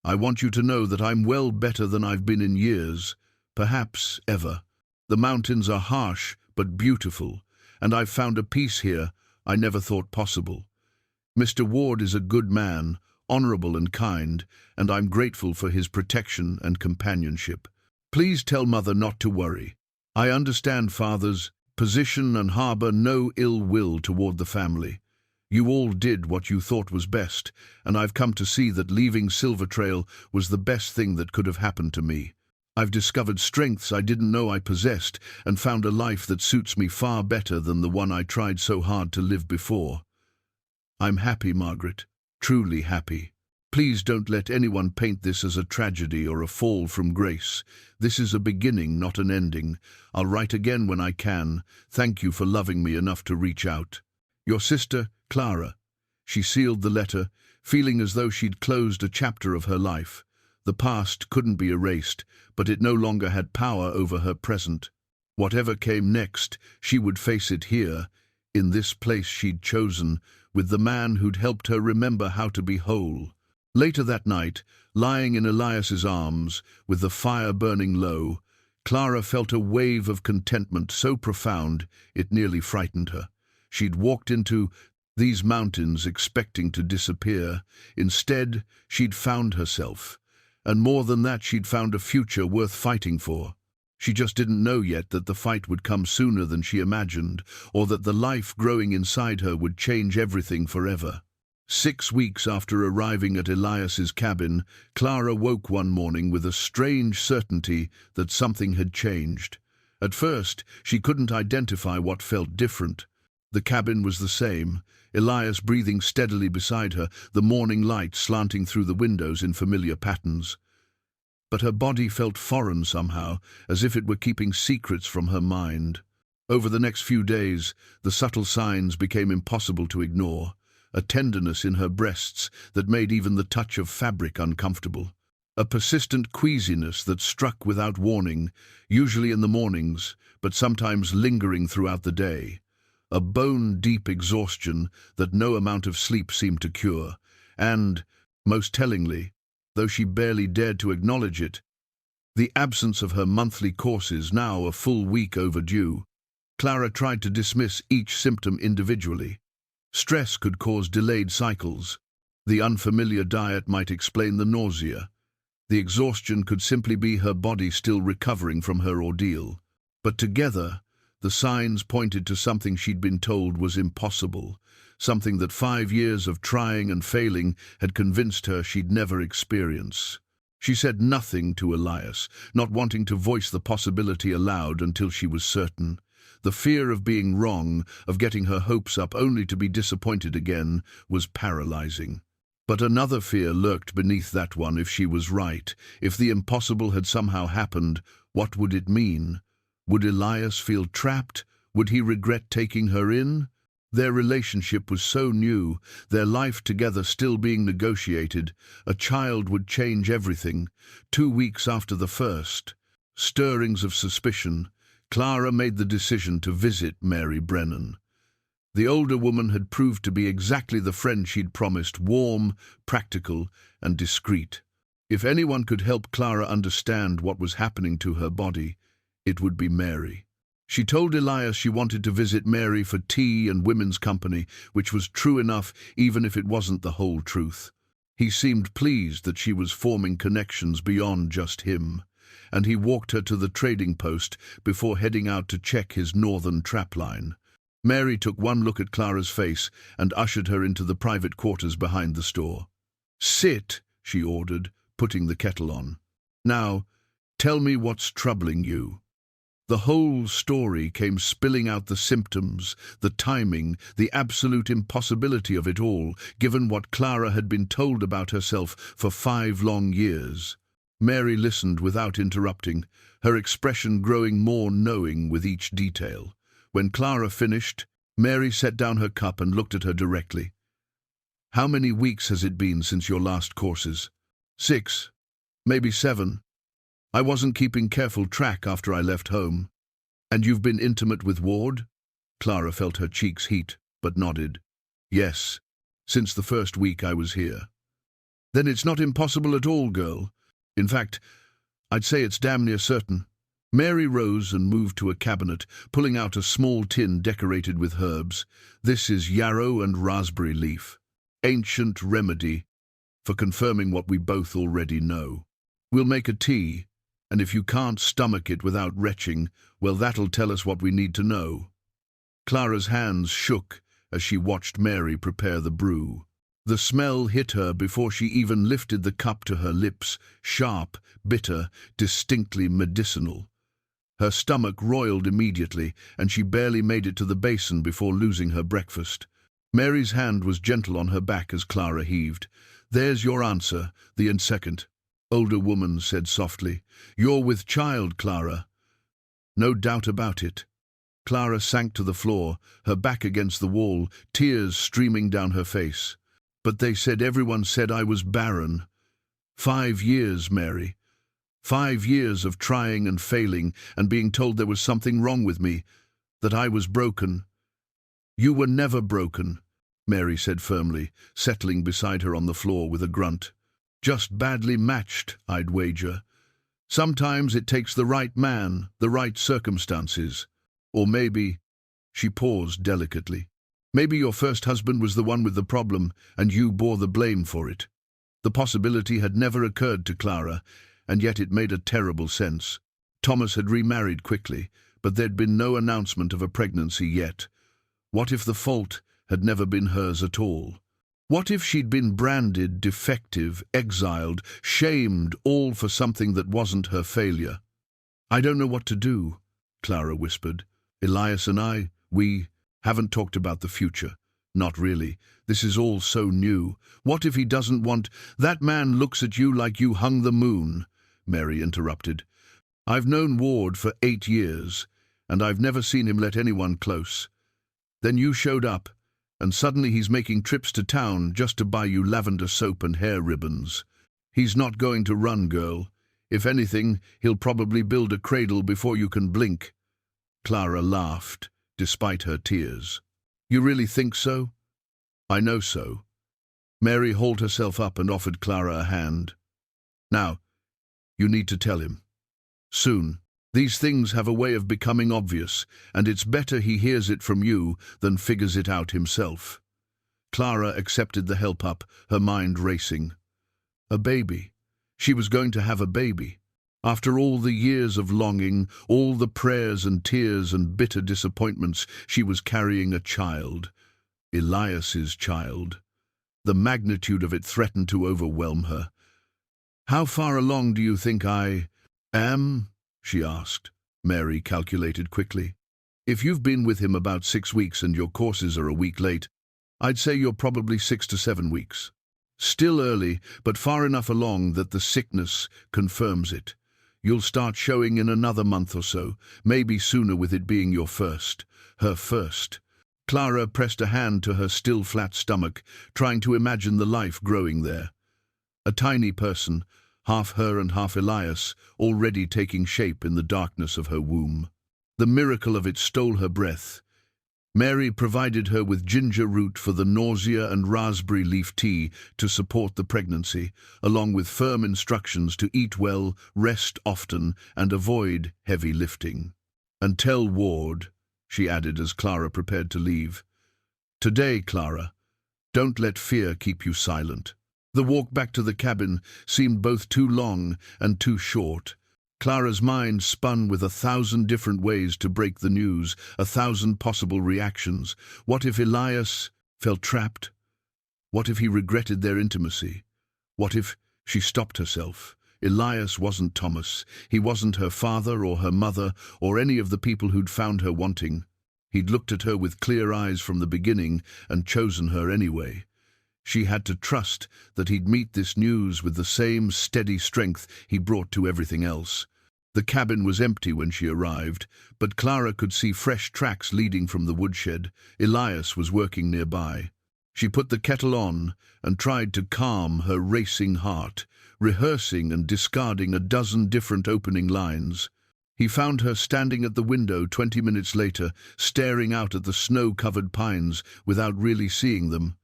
I want you to know that I'm well better than I've been in years, perhaps ever. The mountains are harsh but beautiful, and I've found a peace here I never thought possible. Mr. Ward is a good man, honorable and kind, and I'm grateful for his protection and companionship. Please tell Mother not to worry. I understand Father's position and harbor no ill will toward the family. You all did what you thought was best, and I've come to see that leaving Silver Trail was the best thing that could have happened to me. I've discovered strengths I didn't know I possessed and found a life that suits me far better than the one I tried so hard to live before. I'm happy, Margaret, truly happy. Please don't let anyone paint this as a tragedy or a fall from grace. This is a beginning, not an ending. I'll write again when I can. Thank you for loving me enough to reach out. Your sister, Clara. She sealed the letter, feeling as though she'd closed a chapter of her life. The past couldn't be erased, but it no longer had power over her present. Whatever came next, she would face it here, in this place she'd chosen, with the man who'd helped her remember how to be whole. Later that night, lying in Elias's arms, with the fire burning low, Clara felt a wave of contentment so profound it nearly frightened her. She'd walked into these mountains expecting to disappear. Instead, she'd found herself. And more than that, she'd found a future worth fighting for. She just didn't know yet that the fight would come sooner than she imagined, or that the life growing inside her would change everything forever. 6 weeks after arriving at Elias's cabin, Clara woke one morning with a strange certainty that something had changed. At first, she couldn't identify what felt different. The cabin was the same, Elias breathing steadily beside her, the morning light slanting through the windows in familiar patterns. But her body felt foreign somehow, as if it were keeping secrets from her mind. Over the next few days, the subtle signs became impossible to ignore, a tenderness in her breasts that made even the touch of fabric uncomfortable. A persistent queasiness that struck without warning, usually in the mornings, but sometimes lingering throughout the day. A bone-deep exhaustion that no amount of sleep seemed to cure. And, most tellingly, though she barely dared to acknowledge it, the absence of her monthly courses, now a full week overdue. Clara tried to dismiss each symptom individually. Stress could cause delayed cycles. The unfamiliar diet might explain the nausea. The exhaustion could simply be her body still recovering from her ordeal. But together, the signs pointed to something she'd been told was impossible, something that 5 years of trying and failing had convinced her she'd never experience. She said nothing to Elias, not wanting to voice the possibility aloud until she was certain. The fear of being wrong, of getting her hopes up only to be disappointed again, was paralyzing. But another fear lurked beneath that one. If she was right, if the impossible had somehow happened, what would it mean? Would Elias feel trapped? Would he regret taking her in? Their relationship was so new, their life together still being negotiated. A child would change everything. 2 weeks after the first stirrings of suspicion, Clara made the decision to visit Mary Brennan. The older woman had proved to be exactly the friend she'd promised, warm, practical, and discreet. If anyone could help Clara understand what was happening to her body, it would be Mary. She told Elias she wanted to visit Mary for tea and women's company, which was true enough even if it wasn't the whole truth. He seemed pleased that she was forming connections beyond just him, and he walked her to the trading post before heading out to check his northern trapline. Mary took one look at Clara's face and ushered her into the private quarters behind the store. "Sit," she ordered, putting the kettle on. "Now, tell me what's troubling you." The whole story came spilling out, the symptoms, the timing, the absolute impossibility of it all, given what Clara had been told about herself for 5 long years. Mary listened without interrupting, her expression growing more knowing with each detail. When Clara finished, Mary set down her cup and looked at her directly. "How many weeks has it been since your last courses?" 6, maybe 7. I wasn't keeping careful track after I left home." "And you've been intimate with Ward?" Clara felt her cheeks heat, but nodded. "Yes, since the first week I was here." "Then it's not impossible at all, girl. In fact, I'd say it's damn near certain." Mary rose and moved to a cabinet, pulling out a small tin decorated with herbs. "This is yarrow and raspberry leaf. Ancient remedy for confirming what we both already know. We'll make a tea, and if you can't stomach it without retching, well, that'll tell us what we need to know." Clara's hands shook as she watched Mary prepare the brew. The smell hit her before she even lifted the cup to her lips, sharp, bitter, distinctly medicinal. Her stomach roiled immediately, and she barely made it to the basin before losing her breakfast. Mary's hand was gentle on her back as Clara heaved. "There's your answer, the second," older woman said softly. "You're with child, Clara." "No doubt about it." Clara sank to the floor, her back against the wall, tears streaming down her face. "But they said everyone said I was barren. 5 years, Mary. 5 years of trying and failing and being told there was something wrong with me, that I was broken." "You were never broken," Mary said firmly, settling beside her on the floor with a grunt. "Just badly matched, I'd wager. Sometimes it takes the right man, the right circumstances. Or maybe," she paused delicately, "maybe your first husband was the one with the problem and you bore the blame for it." The possibility had never occurred to Clara, and yet it made a terrible sense. Thomas had remarried quickly, but there'd been no announcement of a pregnancy yet. What if the fault had never been hers at all? What if she'd been branded defective, exiled, shamed, all for something that wasn't her failure? "I don't know what to do," Clara whispered. "Elias and we haven't talked about the future. Not really. This is all so new. What if he doesn't want—" "That man looks at you like you hung the moon," Mary interrupted. "I've known Ward for 8 years, and I've never seen him let anyone close. Then you showed up, and suddenly he's making trips to town just to buy you lavender soap and hair ribbons." He's not going to run, girl. If anything, he'll probably build a cradle before you can blink." Clara laughed, despite her tears. "You really think so?" "I know so." Mary hauled herself up and offered Clara a hand. "Now, you need to tell him. Soon. These things have a way of becoming obvious, and it's better he hears it from you than figures it out himself." Clara accepted the help up, her mind racing. A baby. She was going to have a baby. After all the years of longing, all the prayers and tears and bitter disappointments, she was carrying a child. Elias's child. The magnitude of it threatened to overwhelm her. "How far along do you think I am?" she asked. Mary calculated quickly. "If you've been with him about 6 weeks and your courses are a week late, I'd say you're probably 6 to 7 weeks. Still early, but far enough along that the sickness confirms it. You'll start showing in another month or so, maybe sooner with it being your first. Her first." Clara pressed a hand to her still flat stomach, trying to imagine the life growing there. A tiny person, half her and half Elias, already taking shape in the darkness of her womb. The miracle of it stole her breath. Mary provided her with ginger root for the nausea and raspberry leaf tea to support the pregnancy, along with firm instructions to eat well, rest often, and avoid heavy lifting. "And tell Ward," she added as Clara prepared to leave. "Today, Clara, don't let fear keep you silent." The walk back to the cabin seemed both too long and too short. Clara's mind spun with 1,000 different ways to break the news, 1,000 possible reactions. What if Elias felt trapped? What if he regretted their intimacy? What if she stopped herself? Elias wasn't Thomas. He wasn't her father or her mother or any of the people who'd found her wanting. He'd looked at her with clear eyes from the beginning and chosen her anyway. She had to trust that he'd meet this news with the same steady strength he brought to everything else. The cabin was empty when she arrived, but Clara could see fresh tracks leading from the woodshed. Elias was working nearby. She put the kettle on and tried to calm her racing heart, rehearsing and discarding a dozen different opening lines. He found her standing at the window 20 minutes later, staring out at the snow-covered pines without really seeing them.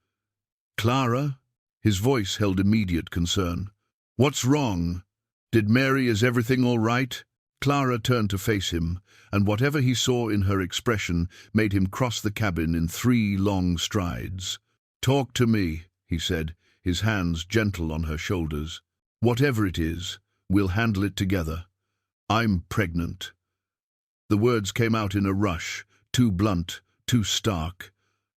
"Clara?" His voice held immediate concern. "What's wrong? Is everything all right?" Clara turned to face him, and whatever he saw in her expression made him cross the cabin in 3 long strides. "Talk to me," he said, his hands gentle on her shoulders. "Whatever it is, we'll handle it together. I'm pregnant." The words came out in a rush, too blunt, too stark.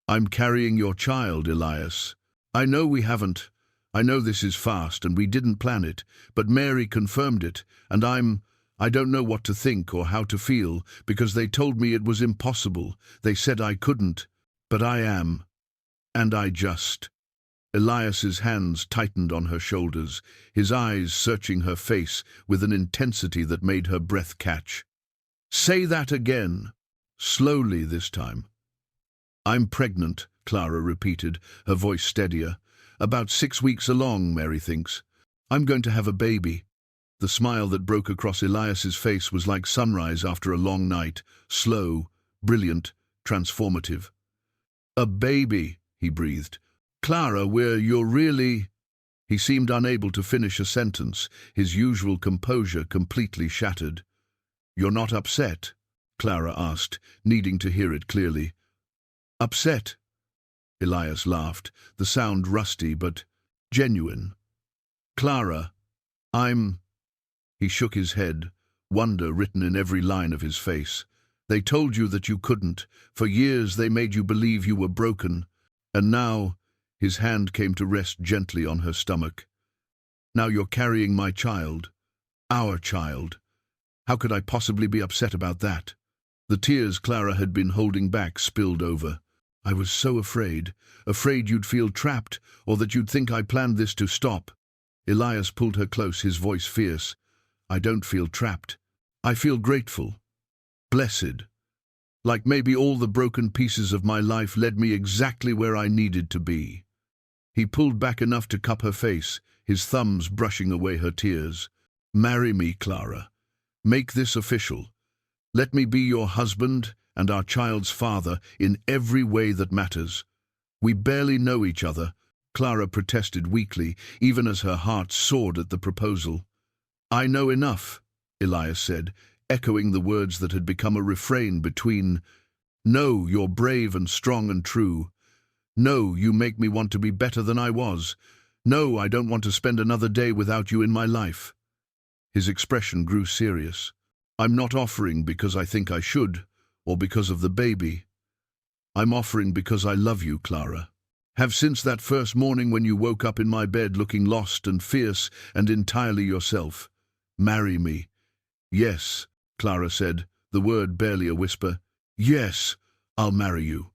"I'm carrying your child, Elias. I know we haven't. I know this is fast and we didn't plan it, but Mary confirmed it, and I don't know what to think or how to feel, because they told me it was impossible. They said I couldn't, but I am. And I just." Elias's hands tightened on her shoulders, his eyes searching her face with an intensity that made her breath catch. "Say that again." Slowly this time. "I'm pregnant," Clara repeated, her voice steadier. "About 6 weeks along, Mary thinks. I'm going to have a baby." The smile that broke across Elias's face was like sunrise after a long night, slow, brilliant, transformative. "A baby," he breathed. "Clara, you're really—" He seemed unable to finish a sentence, his usual composure completely shattered. "You're not upset?" Clara asked, needing to hear it clearly. "Upset?" Elias laughed, the sound rusty but genuine. "Clara, I'm—" He shook his head, wonder written in every line of his face. "They told you that you couldn't. For years they made you believe you were broken. And now—" His hand came to rest gently on her stomach. "Now you're carrying my child. Our child. How could I possibly be upset about that?" The tears Clara had been holding back spilled over. "I was so afraid you'd feel trapped, or that you'd think I planned this to stop." Elias pulled her close, his voice fierce. "I don't feel trapped. I feel grateful. Blessed. Like maybe all the broken pieces of my life led me exactly where I needed to be." He pulled back enough to cup her face, his thumbs brushing away her tears. "Marry me, Clara. Make this official. Let me be your husband and our child's father in every way that matters. We barely know each other," Clara protested weakly, even as her heart soared at the proposal. "I know enough," Elias said, echoing the words that had become a refrain between. "No, you're brave and strong and true. No, you make me want to be better than I was. No, I don't want to spend another day without you in my life." His expression grew serious. "I'm not offering because I think I should, or because of the baby. I'm offering because I love you, Clara. Have since that first morning when you woke up in my bed looking lost and fierce and entirely yourself. Marry me." "Yes," Clara said, the word barely a whisper. "Yes, I'll marry you."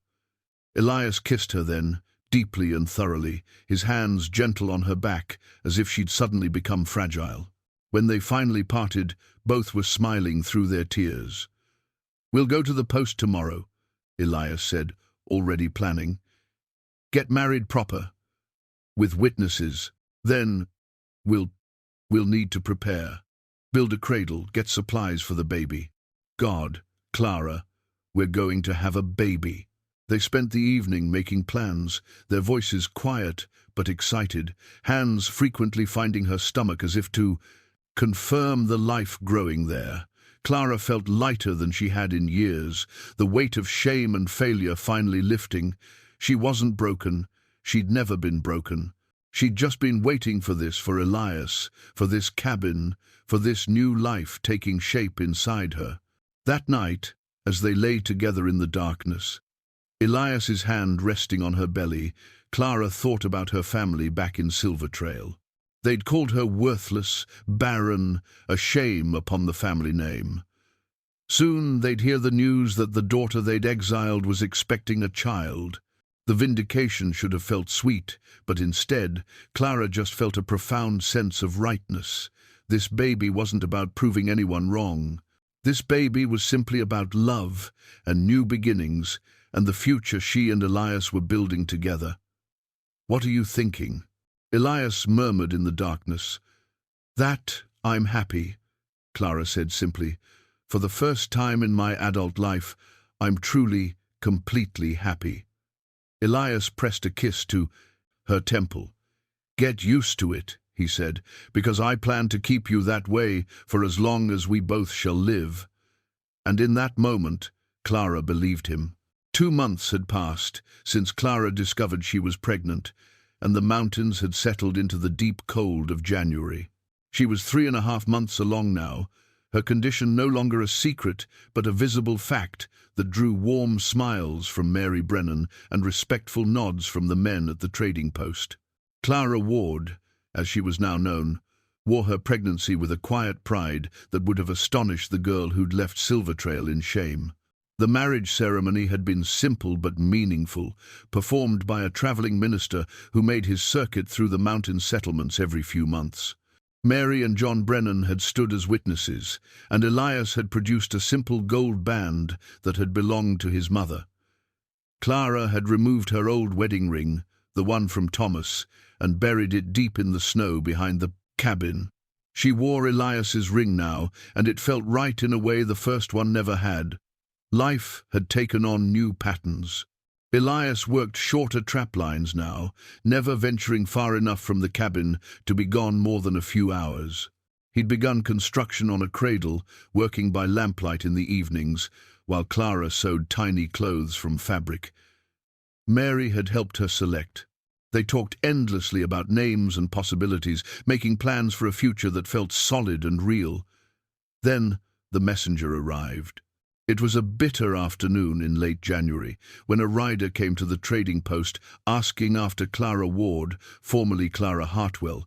Elias kissed her then, deeply and thoroughly, his hands gentle on her back, as if she'd suddenly become fragile. When they finally parted, both were smiling through their tears. "We'll go to the post tomorrow," Elias said, already planning. "Get married proper, with witnesses. Then we'll need to prepare. Build a cradle, get supplies for the baby. God, Clara, we're going to have a baby." They spent the evening making plans, their voices quiet but excited, hands frequently finding her stomach as if to confirm the life growing there. Clara felt lighter than she had in years, the weight of shame and failure finally lifting. She wasn't broken. She'd never been broken. She'd just been waiting for this, for Elias, for this cabin, for this new life taking shape inside her. That night, as they lay together in the darkness, Elias's hand resting on her belly, Clara thought about her family back in Silvertrail. They'd called her worthless, barren, a shame upon the family name. Soon they'd hear the news that the daughter they'd exiled was expecting a child. The vindication should have felt sweet, but instead, Clara just felt a profound sense of rightness. This baby wasn't about proving anyone wrong. This baby was simply about love and new beginnings and the future she and Elias were building together. "What are you thinking?" Elias murmured in the darkness. "That I'm happy," Clara said simply. "For the first time in my adult life, I'm truly, completely happy." Elias pressed a kiss to her temple. "Get used to it," he said, "because I plan to keep you that way for as long as we both shall live." And in that moment, Clara believed him. 2 months had passed since Clara discovered she was pregnant, and the mountains had settled into the deep cold of January. She was 3.5 months along now, her condition no longer a secret but a visible fact that drew warm smiles from Mary Brennan and respectful nods from the men at the trading post. Clara Ward, as she was now known, wore her pregnancy with a quiet pride that would have astonished the girl who'd left Silvertrail in shame. The marriage ceremony had been simple but meaningful, performed by a traveling minister who made his circuit through the mountain settlements every few months. Mary and John Brennan had stood as witnesses, and Elias had produced a simple gold band that had belonged to his mother. Clara had removed her old wedding ring, the one from Thomas, and buried it deep in the snow behind the cabin. She wore Elias's ring now, and it felt right in a way the first one never had. Life had taken on new patterns. Elias worked shorter trap lines now, never venturing far enough from the cabin to be gone more than a few hours. He'd begun construction on a cradle, working by lamplight in the evenings, while Clara sewed tiny clothes from fabric. Mary had helped her select. They talked endlessly about names and possibilities, making plans for a future that felt solid and real. Then the messenger arrived. It was a bitter afternoon in late January when a rider came to the trading post asking after Clara Ward, formerly Clara Hartwell.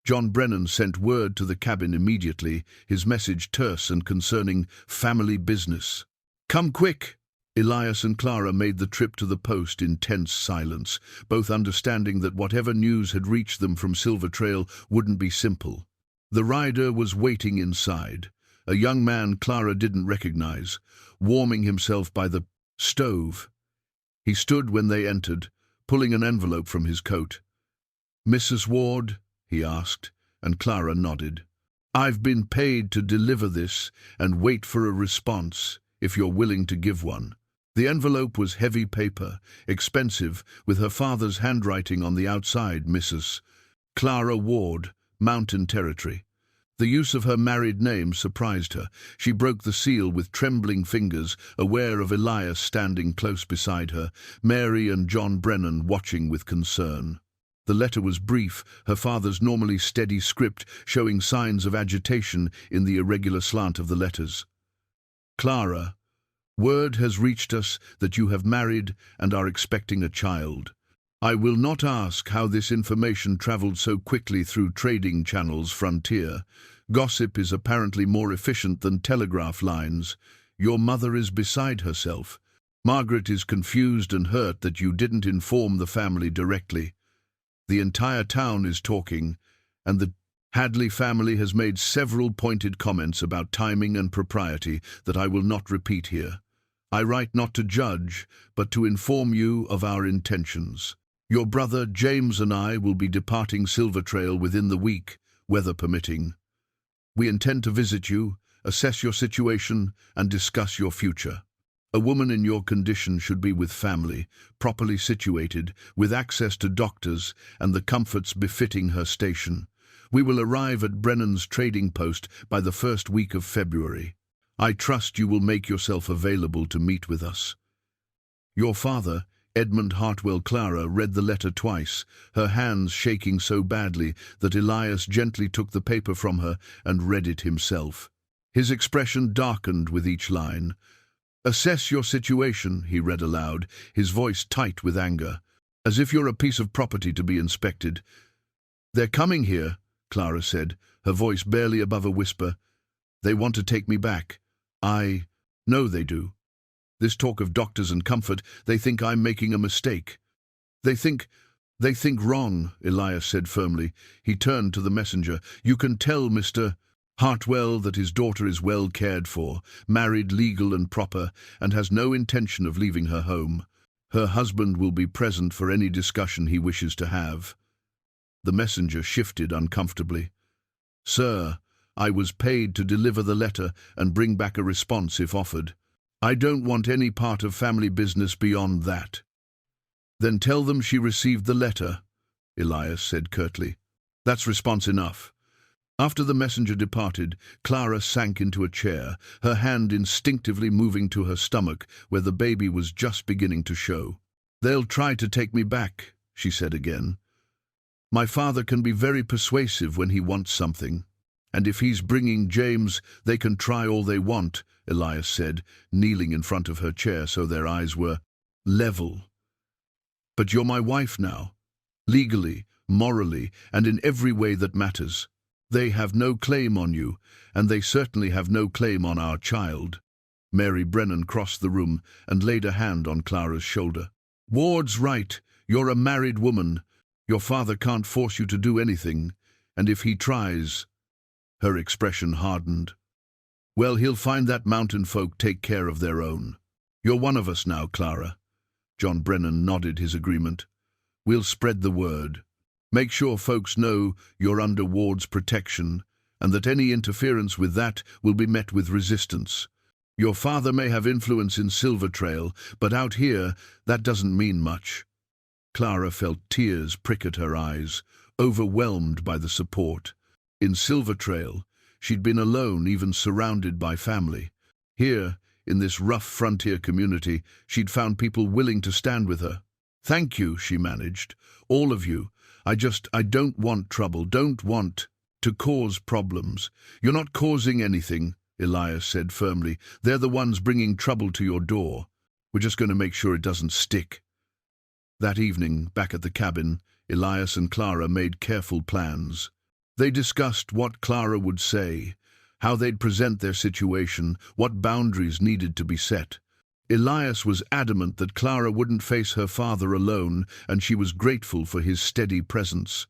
John Brennan sent word to the cabin immediately, his message terse and concerning family business. "Come quick!" Elias and Clara made the trip to the post in tense silence, both understanding that whatever news had reached them from Silvertrail wouldn't be simple. The rider was waiting inside, a young man Clara didn't recognize, warming himself by the stove. He stood when they entered, pulling an envelope from his coat. "Mrs. Ward," he asked, and Clara nodded. "I've been paid to deliver this and wait for a response, if you're willing to give one." The envelope was heavy paper, expensive, with her father's handwriting on the outside, Mrs. Clara Ward, Mountain Territory. The use of her married name surprised her. She broke the seal with trembling fingers, aware of Elias standing close beside her, Mary and John Brennan watching with concern. The letter was brief, her father's normally steady script showing signs of agitation in the irregular slant of the letters. "Clara, word has reached us that you have married and are expecting a child. I will not ask how this information traveled so quickly through trading channels frontier. Gossip is apparently more efficient than telegraph lines. Your mother is beside herself. Margaret is confused and hurt that you didn't inform the family directly. The entire town is talking, and the Hadley family has made several pointed comments about timing and propriety that I will not repeat here. I write not to judge, but to inform you of our intentions. Your brother James and I will be departing Silver Trail within the week, weather permitting. We intend to visit you, assess your situation, and discuss your future. A woman in your condition should be with family, properly situated, with access to doctors and the comforts befitting her station. We will arrive at Brennan's trading post by the first week of February. I trust you will make yourself available to meet with us." Your father, Edmund Hartwell Clara, read the letter twice, her hands shaking so badly that Elias gently took the paper from her and read it himself. His expression darkened with each line. "Assess your situation," he read aloud, his voice tight with anger, "as if you're a piece of property to be inspected." "They're coming here," Clara said, her voice barely above a whisper. "They want to take me back. I know they do. This talk of doctors and comfort, they think I'm making a mistake." They think wrong," Elias said firmly. He turned to the messenger. "You can tell Mr. Hartwell that his daughter is well cared for, married, legal and proper, and has no intention of leaving her home. Her husband will be present for any discussion he wishes to have." The messenger shifted uncomfortably. "Sir, I was paid to deliver the letter and bring back a response if offered. I don't want any part of family business beyond that." "Then tell them she received the letter," Elias said curtly. "That's response enough." After the messenger departed, Clara sank into a chair, her hand instinctively moving to her stomach, where the baby was just beginning to show. "They'll try to take me back," she said again. "My father can be very persuasive when he wants something. And if he's bringing James, they can try all they want," Elias said, kneeling in front of her chair so their eyes were level. "But you're my wife now, legally, morally, and in every way that matters. They have no claim on you, and they certainly have no claim on our child." Mary Brennan crossed the room and laid a hand on Clara's shoulder. "Ward's right. You're a married woman. Your father can't force you to do anything, and if he tries—" Her expression hardened. "Well, he'll find that mountain folk take care of their own. You're one of us now, Clara." John Brennan nodded his agreement. "We'll spread the word. Make sure folks know you're under Ward's protection, and that any interference with that will be met with resistance. Your father may have influence in Silver Trail, but out here, that doesn't mean much." Clara felt tears prick at her eyes, overwhelmed by the support. In Silver Trail, she'd been alone, even surrounded by family. Here, in this rough frontier community, she'd found people willing to stand with her. "Thank you," she managed. "All of you. I don't want trouble, don't want to cause problems." "You're not causing anything," Elias said firmly. "They're the ones bringing trouble to your door. We're just going to make sure it doesn't stick." That evening, back at the cabin, Elias and Clara made careful plans. They discussed what Clara would say, how they'd present their situation, what boundaries needed to be set. Elias was adamant that Clara wouldn't face her father alone, and she was grateful for his steady presence.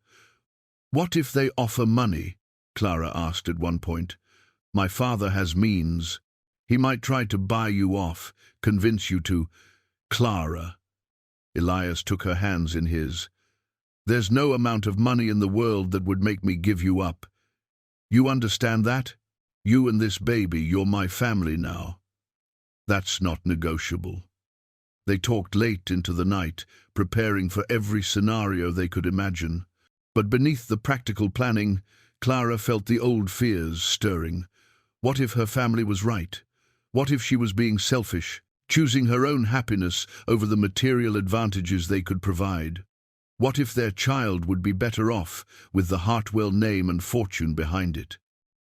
"What if they offer money?" Clara asked at one point. "My father has means. He might try to buy you off, convince you to—" "Clara." Elias took her hands in his. There's no amount of money in the world that would make me give you up. You understand that? You and this baby, you're my family now. That's not negotiable." They talked late into the night, preparing for every scenario they could imagine. But beneath the practical planning, Clara felt the old fears stirring. What if her family was right? What if she was being selfish, choosing her own happiness over the material advantages they could provide? What if their child would be better off with the Hartwell name and fortune behind it?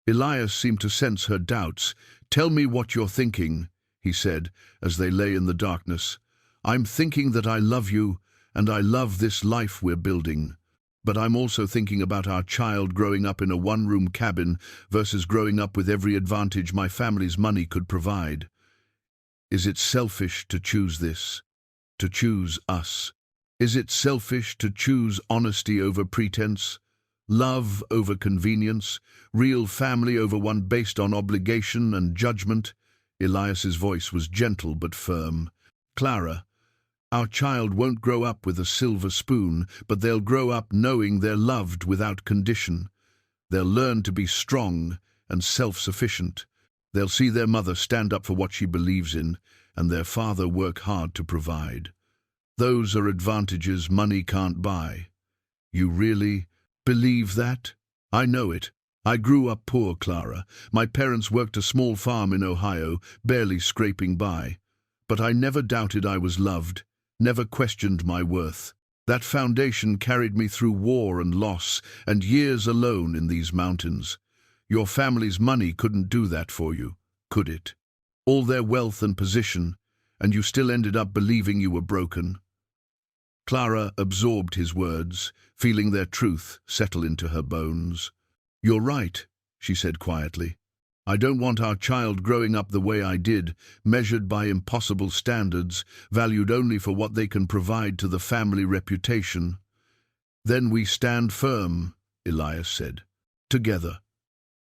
Elias seemed to sense her doubts. "Tell me what you're thinking," he said, as they lay in the darkness. "I'm thinking that I love you, and I love this life we're building. But I'm also thinking about our child growing up in a one-room cabin versus growing up with every advantage my family's money could provide. Is it selfish to choose this? To choose us? Is it selfish to choose honesty over pretense? Love over convenience? Real family over one based on obligation and judgment?" Elias's voice was gentle but firm. "Clara, our child won't grow up with a silver spoon, but they'll grow up knowing they're loved without condition. They'll learn to be strong and self-sufficient. They'll see their mother stand up for what she believes in, and their father work hard to provide. Those are advantages money can't buy." "You really believe that?" "I know it. I grew up poor, Clara. My parents worked a small farm in Ohio, barely scraping by. But I never doubted I was loved, never questioned my worth. That foundation carried me through war and loss, and years alone in these mountains. Your family's money couldn't do that for you, could it? All their wealth and position, and you still ended up believing you were broken." Clara absorbed his words, feeling their truth settle into her bones. "You're right," she said quietly. "I don't want our child growing up the way I did, measured by impossible standards, valued only for what they can provide to the family reputation." "Then we stand firm," Elias said, "together.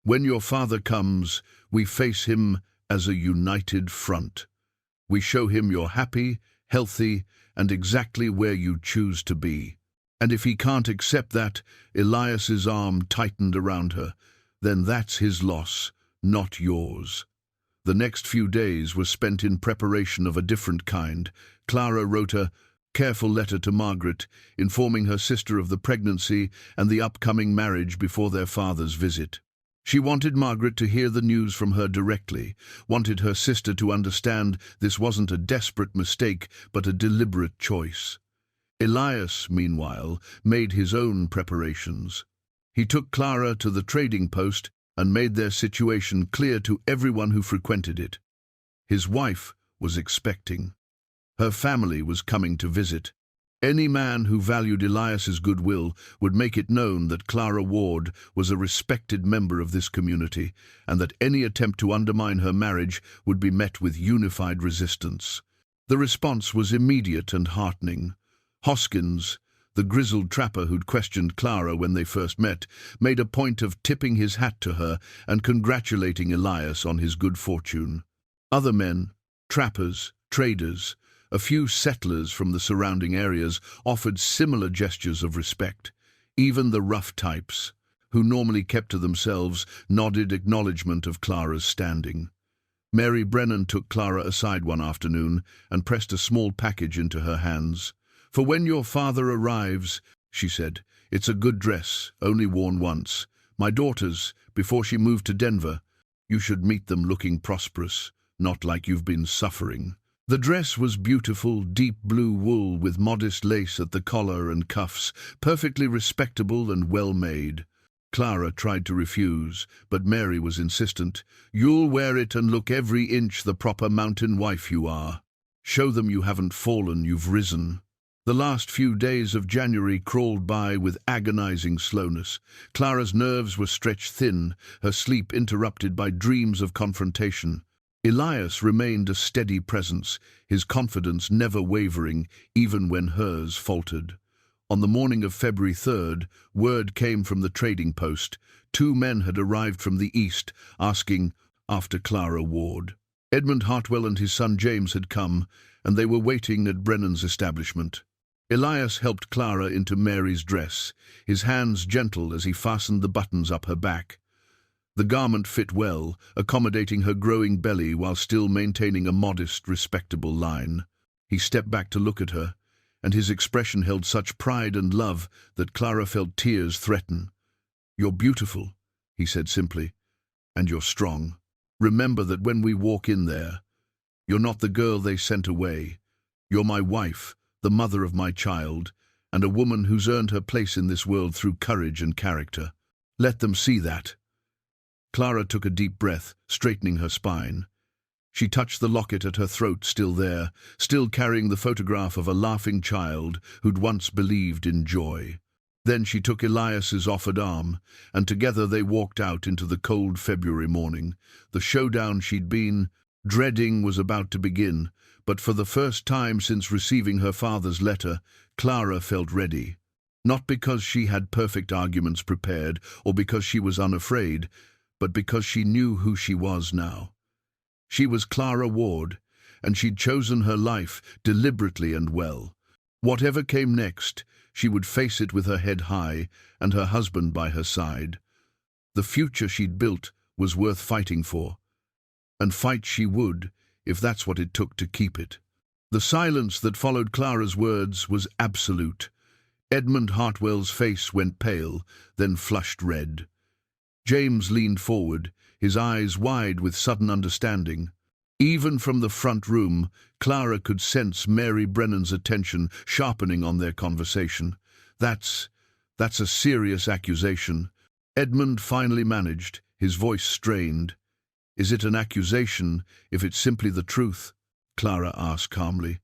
When your father comes, we face him as a united front. We show him you're happy, healthy, and exactly where you choose to be. And if he can't accept that," Elias's arm tightened around her, "then that's his loss, not yours." The next few days were spent in preparation of a different kind. Clara wrote a careful letter to Margaret, informing her sister of the pregnancy and the upcoming marriage before their father's visit. She wanted Margaret to hear the news from her directly, wanted her sister to understand this wasn't a desperate mistake, but a deliberate choice. Elias, meanwhile, made his own preparations. He took Clara to the trading post and made their situation clear to everyone who frequented it. His wife was expecting. Her family was coming to visit. Any man who valued Elias's goodwill would make it known that Clara Ward was a respected member of this community, and that any attempt to undermine her marriage would be met with unified resistance. The response was immediate and heartening. Hoskins, the grizzled trapper who'd questioned Clara when they first met, made a point of tipping his hat to her and congratulating Elias on his good fortune. Other men, trappers, traders, a few settlers from the surrounding areas offered similar gestures of respect. Even the rough types, who normally kept to themselves, nodded acknowledgement of Clara's standing. Mary Brennan took Clara aside one afternoon and pressed a small package into her hands. "For when your father arrives," she said, "it's a good dress, only worn once. My daughter's, before she moved to Denver. You should meet them looking prosperous, not like you've been suffering." The dress was beautiful, deep blue wool with modest lace at the collar and cuffs, perfectly respectable and well-made. Clara tried to refuse, but Mary was insistent. "You'll wear it and look every inch the proper mountain wife you are. Show them you haven't fallen, you've risen." The last few days of January crawled by with agonizing slowness. Clara's nerves were stretched thin, her sleep interrupted by dreams of confrontation. Elias remained a steady presence, his confidence never wavering, even when hers faltered. On the morning of February 3rd, word came from the trading post. 2 men had arrived from the east, asking after Clara Ward. Edmund Hartwell and his son James had come, and they were waiting at Brennan's establishment. Elias helped Clara into Mary's dress, his hands gentle as he fastened the buttons up her back. The garment fit well, accommodating her growing belly while still maintaining a modest, respectable line. He stepped back to look at her, and his expression held such pride and love that Clara felt tears threaten. "You're beautiful," he said simply, "and you're strong. Remember that when we walk in there, you're not the girl they sent away. You're my wife, the mother of my child, and a woman who's earned her place in this world through courage and character. Let them see that." Clara took a deep breath, straightening her spine. She touched the locket at her throat, still there, still carrying the photograph of a laughing child who'd once believed in joy. Then she took Elias's offered arm, and together they walked out into the cold February morning. The showdown she'd been dreading was about to begin, but for the first time since receiving her father's letter, Clara felt ready. Not because she had perfect arguments prepared, or because she was unafraid, but because she knew who she was now. She was Clara Ward, and she'd chosen her life deliberately and well. Whatever came next, she would face it with her head high and her husband by her side. The future she'd built was worth fighting for, and fight she would, if that's what it took to keep it. The silence that followed Clara's words was absolute. Edmund Hartwell's face went pale, then flushed red. James leaned forward, his eyes wide with sudden understanding. Even from the front room, Clara could sense Mary Brennan's attention sharpening on their conversation. That's a serious accusation. Edmund finally managed, his voice strained. "Is it an accusation if it's simply the truth?" Clara asked calmly.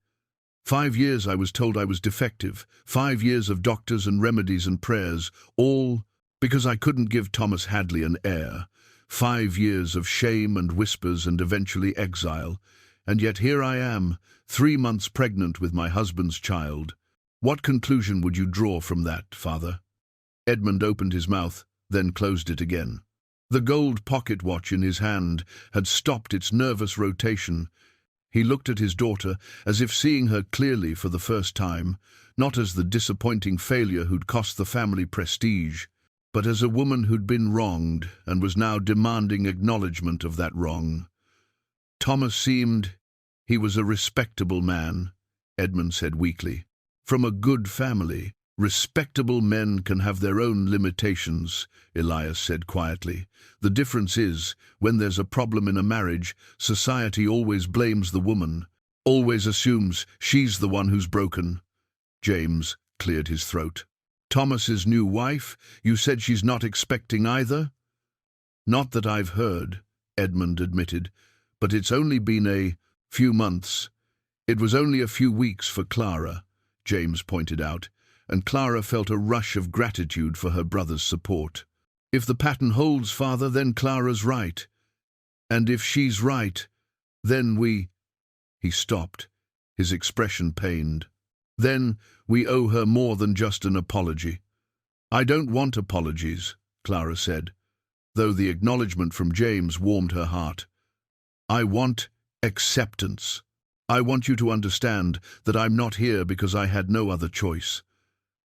5 years I was told I was defective, 5 years of doctors and remedies and prayers, all because I couldn't give Thomas Hadley an heir. 5 years of shame and whispers and eventually exile. And yet here I am, 3 months pregnant with my husband's child. What conclusion would you draw from that, Father? Edmund opened his mouth, then closed it again. The gold pocket watch in his hand had stopped its nervous rotation. He looked at his daughter as if seeing her clearly for the first time, not as the disappointing failure who'd cost the family prestige, but as a woman who'd been wronged and was now demanding acknowledgement of that wrong. He was a respectable man, Edmund said weakly. From a good family. Respectable men can have their own limitations, Elias said quietly. The difference is, when there's a problem in a marriage, society always blames the woman, always assumes she's the one who's broken. James cleared his throat. Thomas's new wife, you said she's not expecting either? Not that I've heard, Edmund admitted, but it's only been a few months. It was only a few weeks for Clara, James pointed out, and Clara felt a rush of gratitude for her brother's support. If the pattern holds, Father, then Clara's right. And if she's right, then we... He stopped, his expression pained. Then we owe her more than just an apology. I don't want apologies, Clara said, though the acknowledgement from James warmed her heart. I want acceptance. I want you to understand that I'm not here because I had no other choice.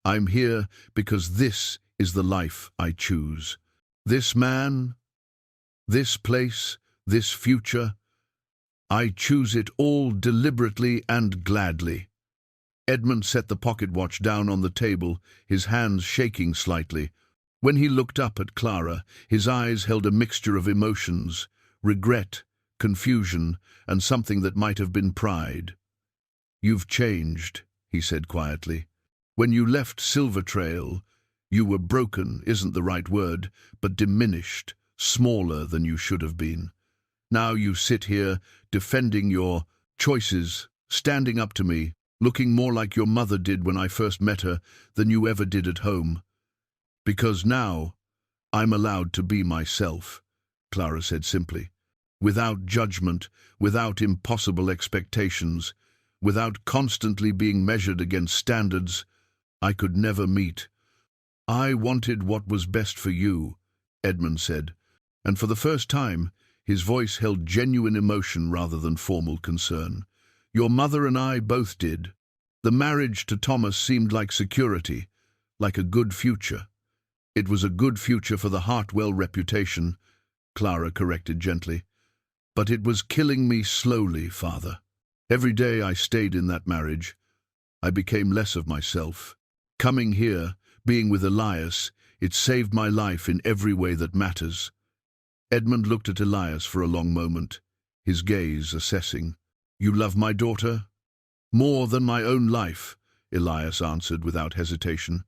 I'm here because this is the life I choose. This man, this place, this future, I choose it all deliberately and gladly. Edmund set the pocket watch down on the table, his hands shaking slightly. When he looked up at Clara, his eyes held a mixture of emotions, regret, confusion, and something that might have been pride. You've changed, he said quietly. When you left Silver Trail, you were broken, isn't the right word, but diminished, smaller than you should have been. Now you sit here, defending your choices, standing up to me, looking more like your mother did when I first met her than you ever did at home. Because now, I'm allowed to be myself, Clara said simply. Without judgment, without impossible expectations, without constantly being measured against standards I could never meet. I wanted what was best for you, Edmund said, and for the first time, his voice held genuine emotion rather than formal concern. Your mother and I both did. The marriage to Thomas seemed like security, like a good future. It was a good future for the Hartwell reputation, Clara corrected gently. But it was killing me slowly, Father. Every day I stayed in that marriage, I became less of myself. Coming here, being with Elias, it saved my life in every way that matters. Edmund looked at Elias for a long moment, his gaze assessing. You love my daughter? More than my own life, Elias answered without hesitation.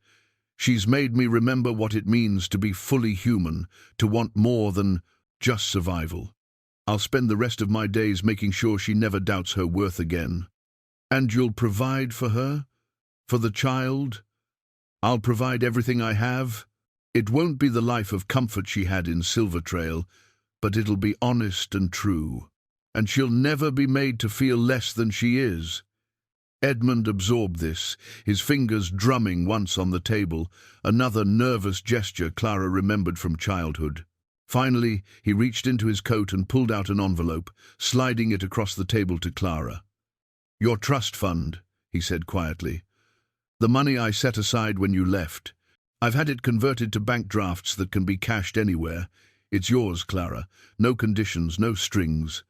She's made me remember what it means to be fully human, to want more than just survival. I'll spend the rest of my days making sure she never doubts her worth again. And you'll provide for her? For the child? I'll provide everything I have. It won't be the life of comfort she had in Silver Trail, but it'll be honest and true. And she'll never be made to feel less than she is. Edmund absorbed this, his fingers drumming once on the table, another nervous gesture Clara remembered from childhood. Finally, he reached into his coat and pulled out an envelope, sliding it across the table to Clara. Your trust fund, he said quietly. The money I set aside when you left. I've had it converted to bank drafts that can be cashed anywhere. It's yours, Clara. No conditions, no strings.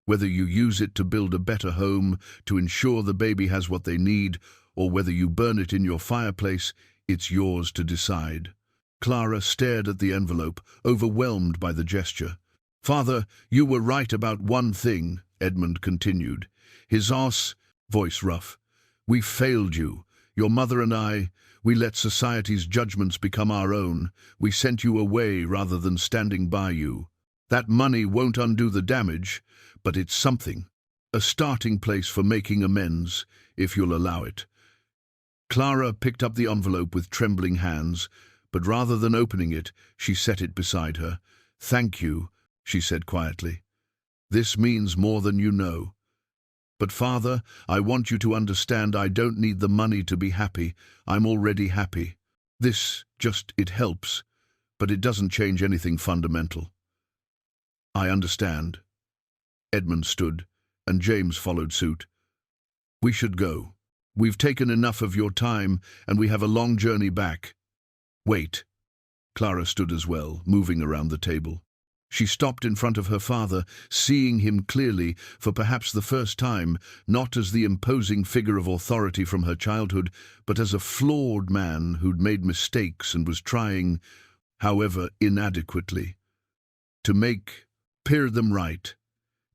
Whether you use it to build a better home, to ensure the baby has what they need, or whether you burn it in your fireplace, it's yours to decide. Clara stared at the envelope, overwhelmed by the gesture. Father, you were right about one thing, Edmund continued. His voice rough. We failed you. Your mother and I, we let society's judgments become our own. We sent you away rather than standing by you. That money won't undo the damage, but it's something. A starting place for making amends, if you'll allow it. Clara picked up the envelope with trembling hands, but rather than opening it, she set it beside her. Thank you, she said quietly. This means more than you know. But Father, I want you to understand I don't need the money to be happy. I'm already happy. It helps, but it doesn't change anything fundamental. I understand. Edmund stood, and James followed suit. We should go. We've taken enough of your time, and we have a long journey back. Wait. Clara stood as well, moving around the table. She stopped in front of her father, seeing him clearly, for perhaps the first time, not as the imposing figure of authority from her childhood, but as a flawed man who'd made mistakes and was trying, however inadequately, to peer them right.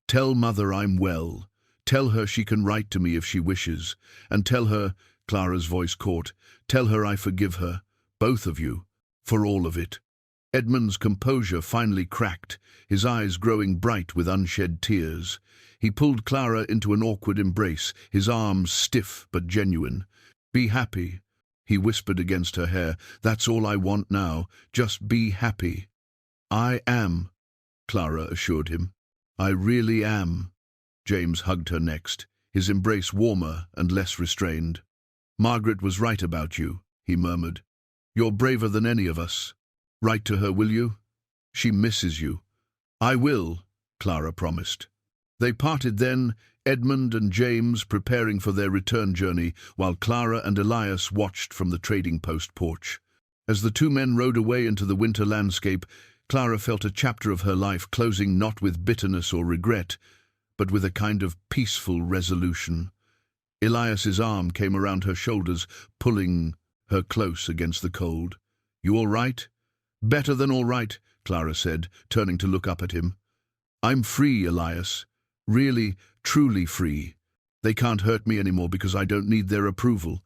Tell Mother I'm well. Tell her she can write to me if she wishes. And tell her, Clara's voice caught, tell her I forgive her, both of you, for all of it. Edmund's composure finally cracked, his eyes growing bright with unshed tears. He pulled Clara into an awkward embrace, his arms stiff but genuine. Be happy, he whispered against her hair. That's all I want now. Just be happy. I am, Clara assured him. I really am. James hugged her next, his embrace warmer and less restrained. Margaret was right about you, he murmured. You're braver than any of us. Write to her, will you? She misses you. I will, Clara promised. They parted then, Edmund and James preparing for their return journey, while Clara and Elias watched from the trading post porch. As the two men rode away into the winter landscape, Clara felt a chapter of her life closing not with bitterness or regret, but with a kind of peaceful resolution. Elias's arm came around her shoulders, pulling her close against the cold. You all right? Better than all right, Clara said, turning to look up at him. I'm free, Elias. Really, truly free. They can't hurt me anymore because I don't need their approval.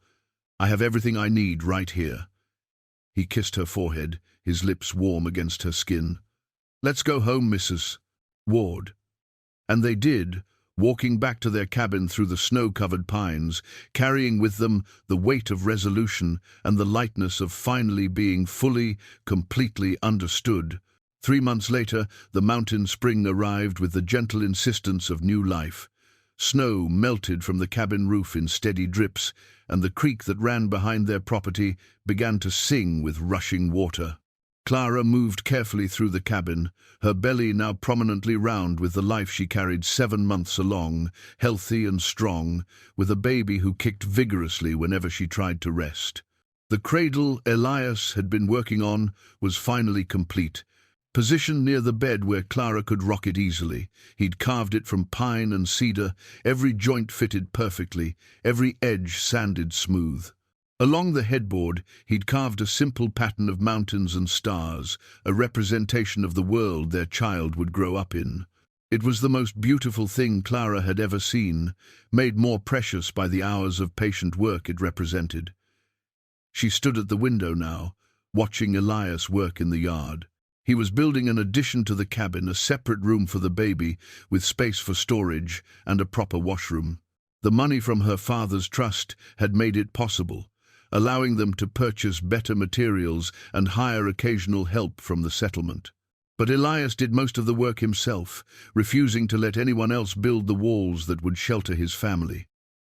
I have everything I need right here. He kissed her forehead, his lips warm against her skin. Let's go home, Mrs. Ward. And they did, walking back to their cabin through the snow-covered pines, carrying with them the weight of resolution and the lightness of finally being fully, completely understood. 3 months later, the mountain spring arrived with the gentle insistence of new life. Snow melted from the cabin roof in steady drips, and the creek that ran behind their property began to sing with rushing water. Clara moved carefully through the cabin, her belly now prominently round with the life she carried 7 months along, healthy and strong, with a baby who kicked vigorously whenever she tried to rest. The cradle Elias had been working on was finally complete. Positioned near the bed where Clara could rock it easily, he'd carved it from pine and cedar, every joint fitted perfectly, every edge sanded smooth. Along the headboard, he'd carved a simple pattern of mountains and stars, a representation of the world their child would grow up in. It was the most beautiful thing Clara had ever seen, made more precious by the hours of patient work it represented. She stood at the window now, watching Elias work in the yard. He was building an addition to the cabin, a separate room for the baby, with space for storage and a proper washroom. The money from her father's trust had made it possible, allowing them to purchase better materials and hire occasional help from the settlement. But Elias did most of the work himself, refusing to let anyone else build the walls that would shelter his family.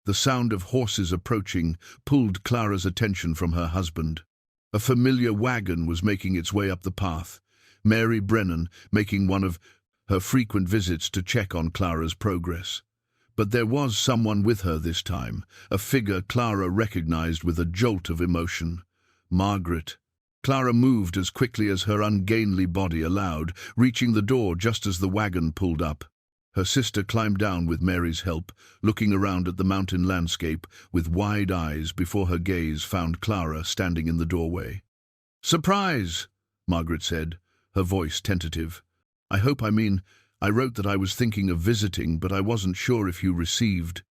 The sound of horses approaching pulled Clara's attention from her husband. A familiar wagon was making its way up the path, Mary Brennan making one of her frequent visits to check on Clara's progress. But there was someone with her this time, a figure Clara recognized with a jolt of emotion. Margaret. Clara moved as quickly as her ungainly body allowed, reaching the door just as the wagon pulled up. Her sister climbed down with Mary's help, looking around at the mountain landscape with wide eyes before her gaze found Clara standing in the doorway. "Surprise!" Margaret said, her voice tentative. I wrote that I was thinking of visiting, but I wasn't sure if you received."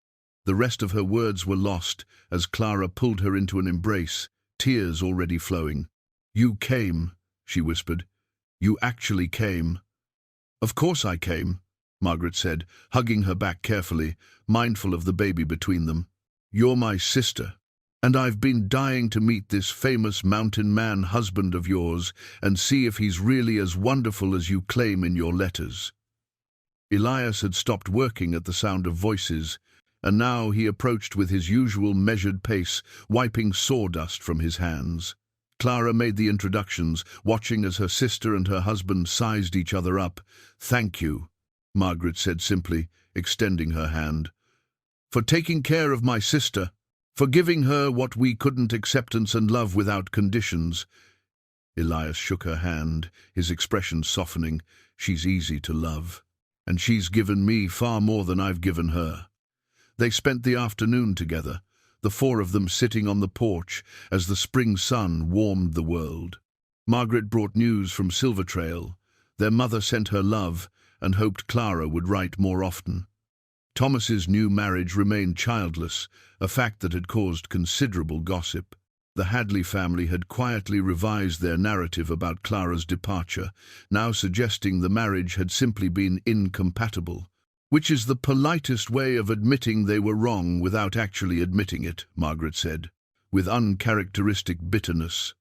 The rest of her words were lost as Clara pulled her into an embrace, tears already flowing. "You came," she whispered. "You actually came." "Of course I came," Margaret said, hugging her back carefully, mindful of the baby between them. "You're my sister, and I've been dying to meet this famous mountain man husband of yours and see if he's really as wonderful as you claim in your letters." Elias had stopped working at the sound of voices, and now he approached with his usual measured pace, wiping sawdust from his hands. Clara made the introductions, watching as her sister and her husband sized each other up. "Thank you," Margaret said simply, extending her hand, "for taking care of my sister, for giving her what we couldn't, acceptance and love without conditions." Elias shook her hand, his expression softening. "She's easy to love, and she's given me far more than I've given her." They spent the afternoon together, the 4 of them sitting on the porch as the spring sun warmed the world. Margaret brought news from Silver Trail. Their mother sent her love and hoped Clara would write more often. Thomas's new marriage remained childless, a fact that had caused considerable gossip. The Hadley family had quietly revised their narrative about Clara's departure, now suggesting the marriage had simply been incompatible. "Which is the politest way of admitting they were wrong without actually admitting it," Margaret said, with uncharacteristic bitterness.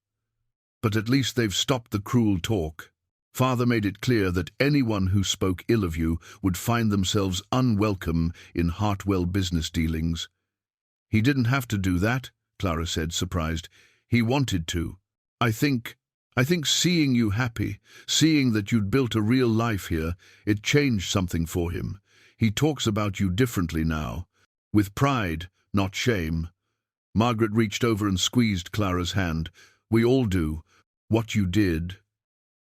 "But at least they've stopped the cruel talk. Father made it clear that anyone who spoke ill of you would find themselves unwelcome in Hartwell business dealings." "He didn't have to do that," Clara said, surprised. "He wanted to. I think seeing you happy, seeing that you'd built a real life here, it changed something for him. He talks about you differently now, with pride, not shame." Margaret reached over and squeezed Clara's hand. "We all do. What you did,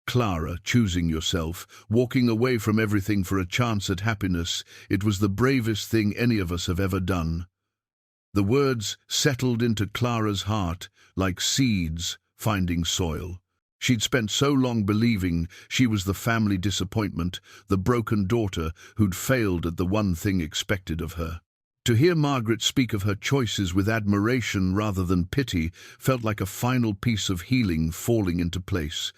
Clara, choosing yourself, walking away from everything for a chance at happiness, it was the bravest thing any of us have ever done." The words settled into Clara's heart like seeds finding soil. She'd spent so long believing she was the family disappointment, the broken daughter who'd failed at the one thing expected of her. To hear Margaret speak of her choices with admiration rather than pity felt like a final piece of healing falling into place.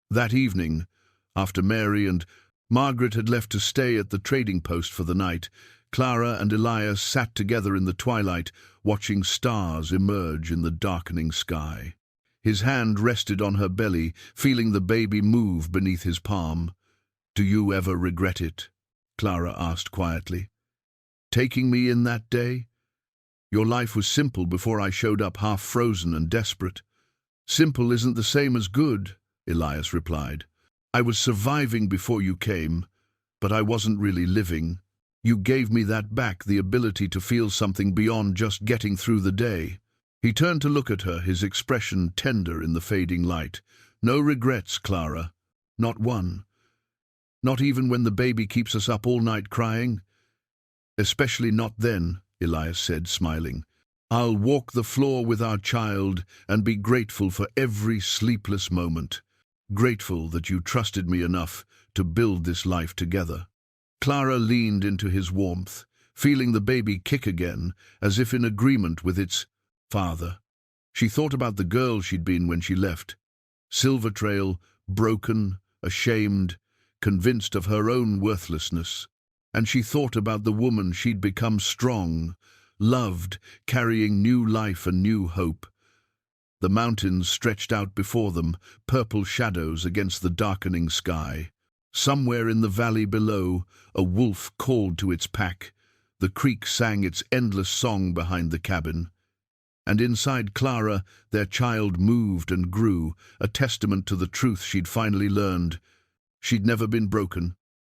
That evening, after Mary and Margaret had left to stay at the trading post for the night, Clara and Elias sat together in the twilight, watching stars emerge in the darkening sky. His hand rested on her belly, feeling the baby move beneath his palm. "Do you ever regret it?" Clara asked quietly. "Taking me in that day? Your life was simple before I showed up half frozen and desperate." "Simple isn't the same as good," Elias replied. "I was surviving before you came, but I wasn't really living. You gave me that back, the ability to feel something beyond just getting through the day." He turned to look at her, his expression tender in the fading light. "No regrets, Clara. Not one. Not even when the baby keeps us up all night crying?" "Especially not then," Elias said, smiling. "I'll walk the floor with our child and be grateful for every sleepless moment. Grateful that you trusted me enough to build this life together." Clara leaned into his warmth, feeling the baby kick again, as if in agreement with its father. She thought about the girl she'd been when she left. Silver Trail, broken, ashamed, convinced of her own worthlessness. And she thought about the woman she'd become, strong, loved, carrying new life and new hope. The mountains stretched out before them, purple shadows against the darkening sky. Somewhere in the valley below, a wolf called to its pack. The creek sang its endless song behind the cabin. And inside Clara, their child moved and grew, a testament to the truth she'd finally learned. She'd never been broken.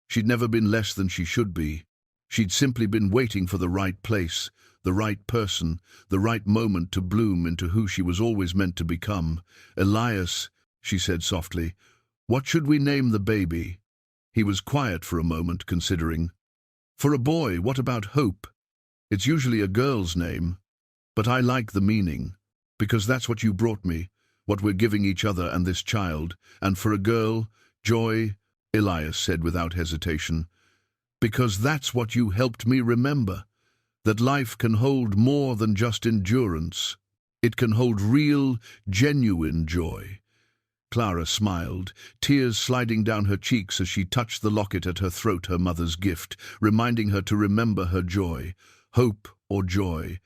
She'd never been less than she should be. She'd simply been waiting for the right place, the right person, the right moment to bloom into who she was always meant to become. "Elias," she said softly, "what should we name the baby?" He was quiet for a moment, considering. "For a boy, what about Hope? It's usually a girl's name. But I like the meaning, because that's what you brought me, what we're giving each other and this child. And for a girl, Joy," Elias said without hesitation, "because that's what you helped me remember, that life can hold more than just endurance. It can hold real, genuine joy." Clara smiled, tears sliding down her cheeks as she touched the locket at her throat, her mother's gift, reminding her to remember her joy. "Hope or Joy,"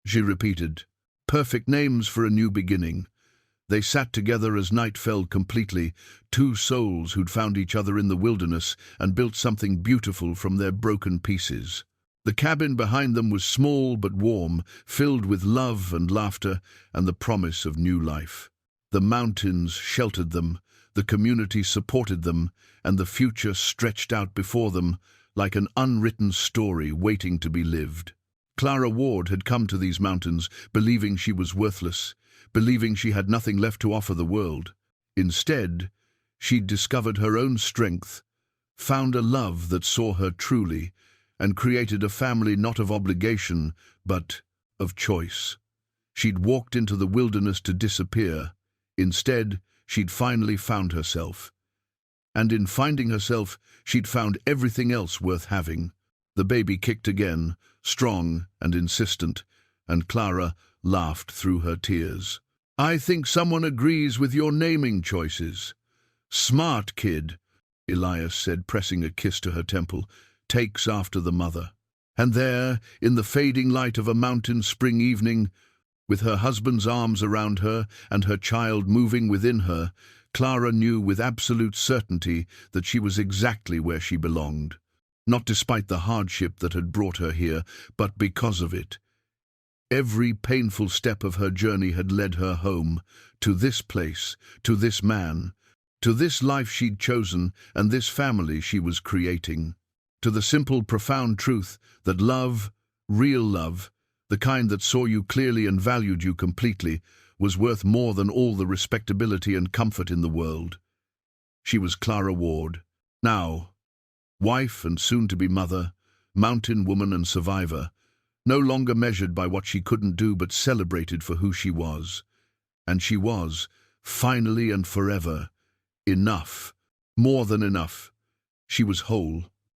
she repeated. Perfect names for a new beginning. They sat together as night fell completely, two souls who'd found each other in the wilderness and built something beautiful from their broken pieces. The cabin behind them was small but warm, filled with love and laughter and the promise of new life. The mountains sheltered them, the community supported them, and the future stretched out before them like an unwritten story waiting to be lived. Clara Ward had come to these mountains believing she was worthless, believing she had nothing left to offer the world. Instead, she'd discovered her own strength, found a love that saw her truly, and created a family not of obligation, but of choice. She'd walked into the wilderness to disappear. Instead, she'd finally found herself. And in finding herself, she'd found everything else worth having. The baby kicked again, strong and insistent, and Clara laughed through her tears. "I think someone agrees with your naming choices." "Smart kid," Elias said, pressing a kiss to her temple, "takes after the mother." And there, in the fading light of a mountain spring evening, with her husband's arms around her and her child moving within her, Clara knew with absolute certainty that she was exactly where she belonged. Not despite the hardship that had brought her here, but because of it. Every painful step of her journey had led her home, to this place, to this man, to this life she'd chosen and this family she was creating. To the simple, profound truth that love, real love, the kind that saw you clearly and valued you completely, was worth more than all the respectability and comfort in the world. She was Clara Ward. Now, wife and soon-to-be mother, mountain woman and survivor, no longer measured by what she couldn't do but celebrated for who she was. And she was, finally and forever, enough, more than enough. She was whole.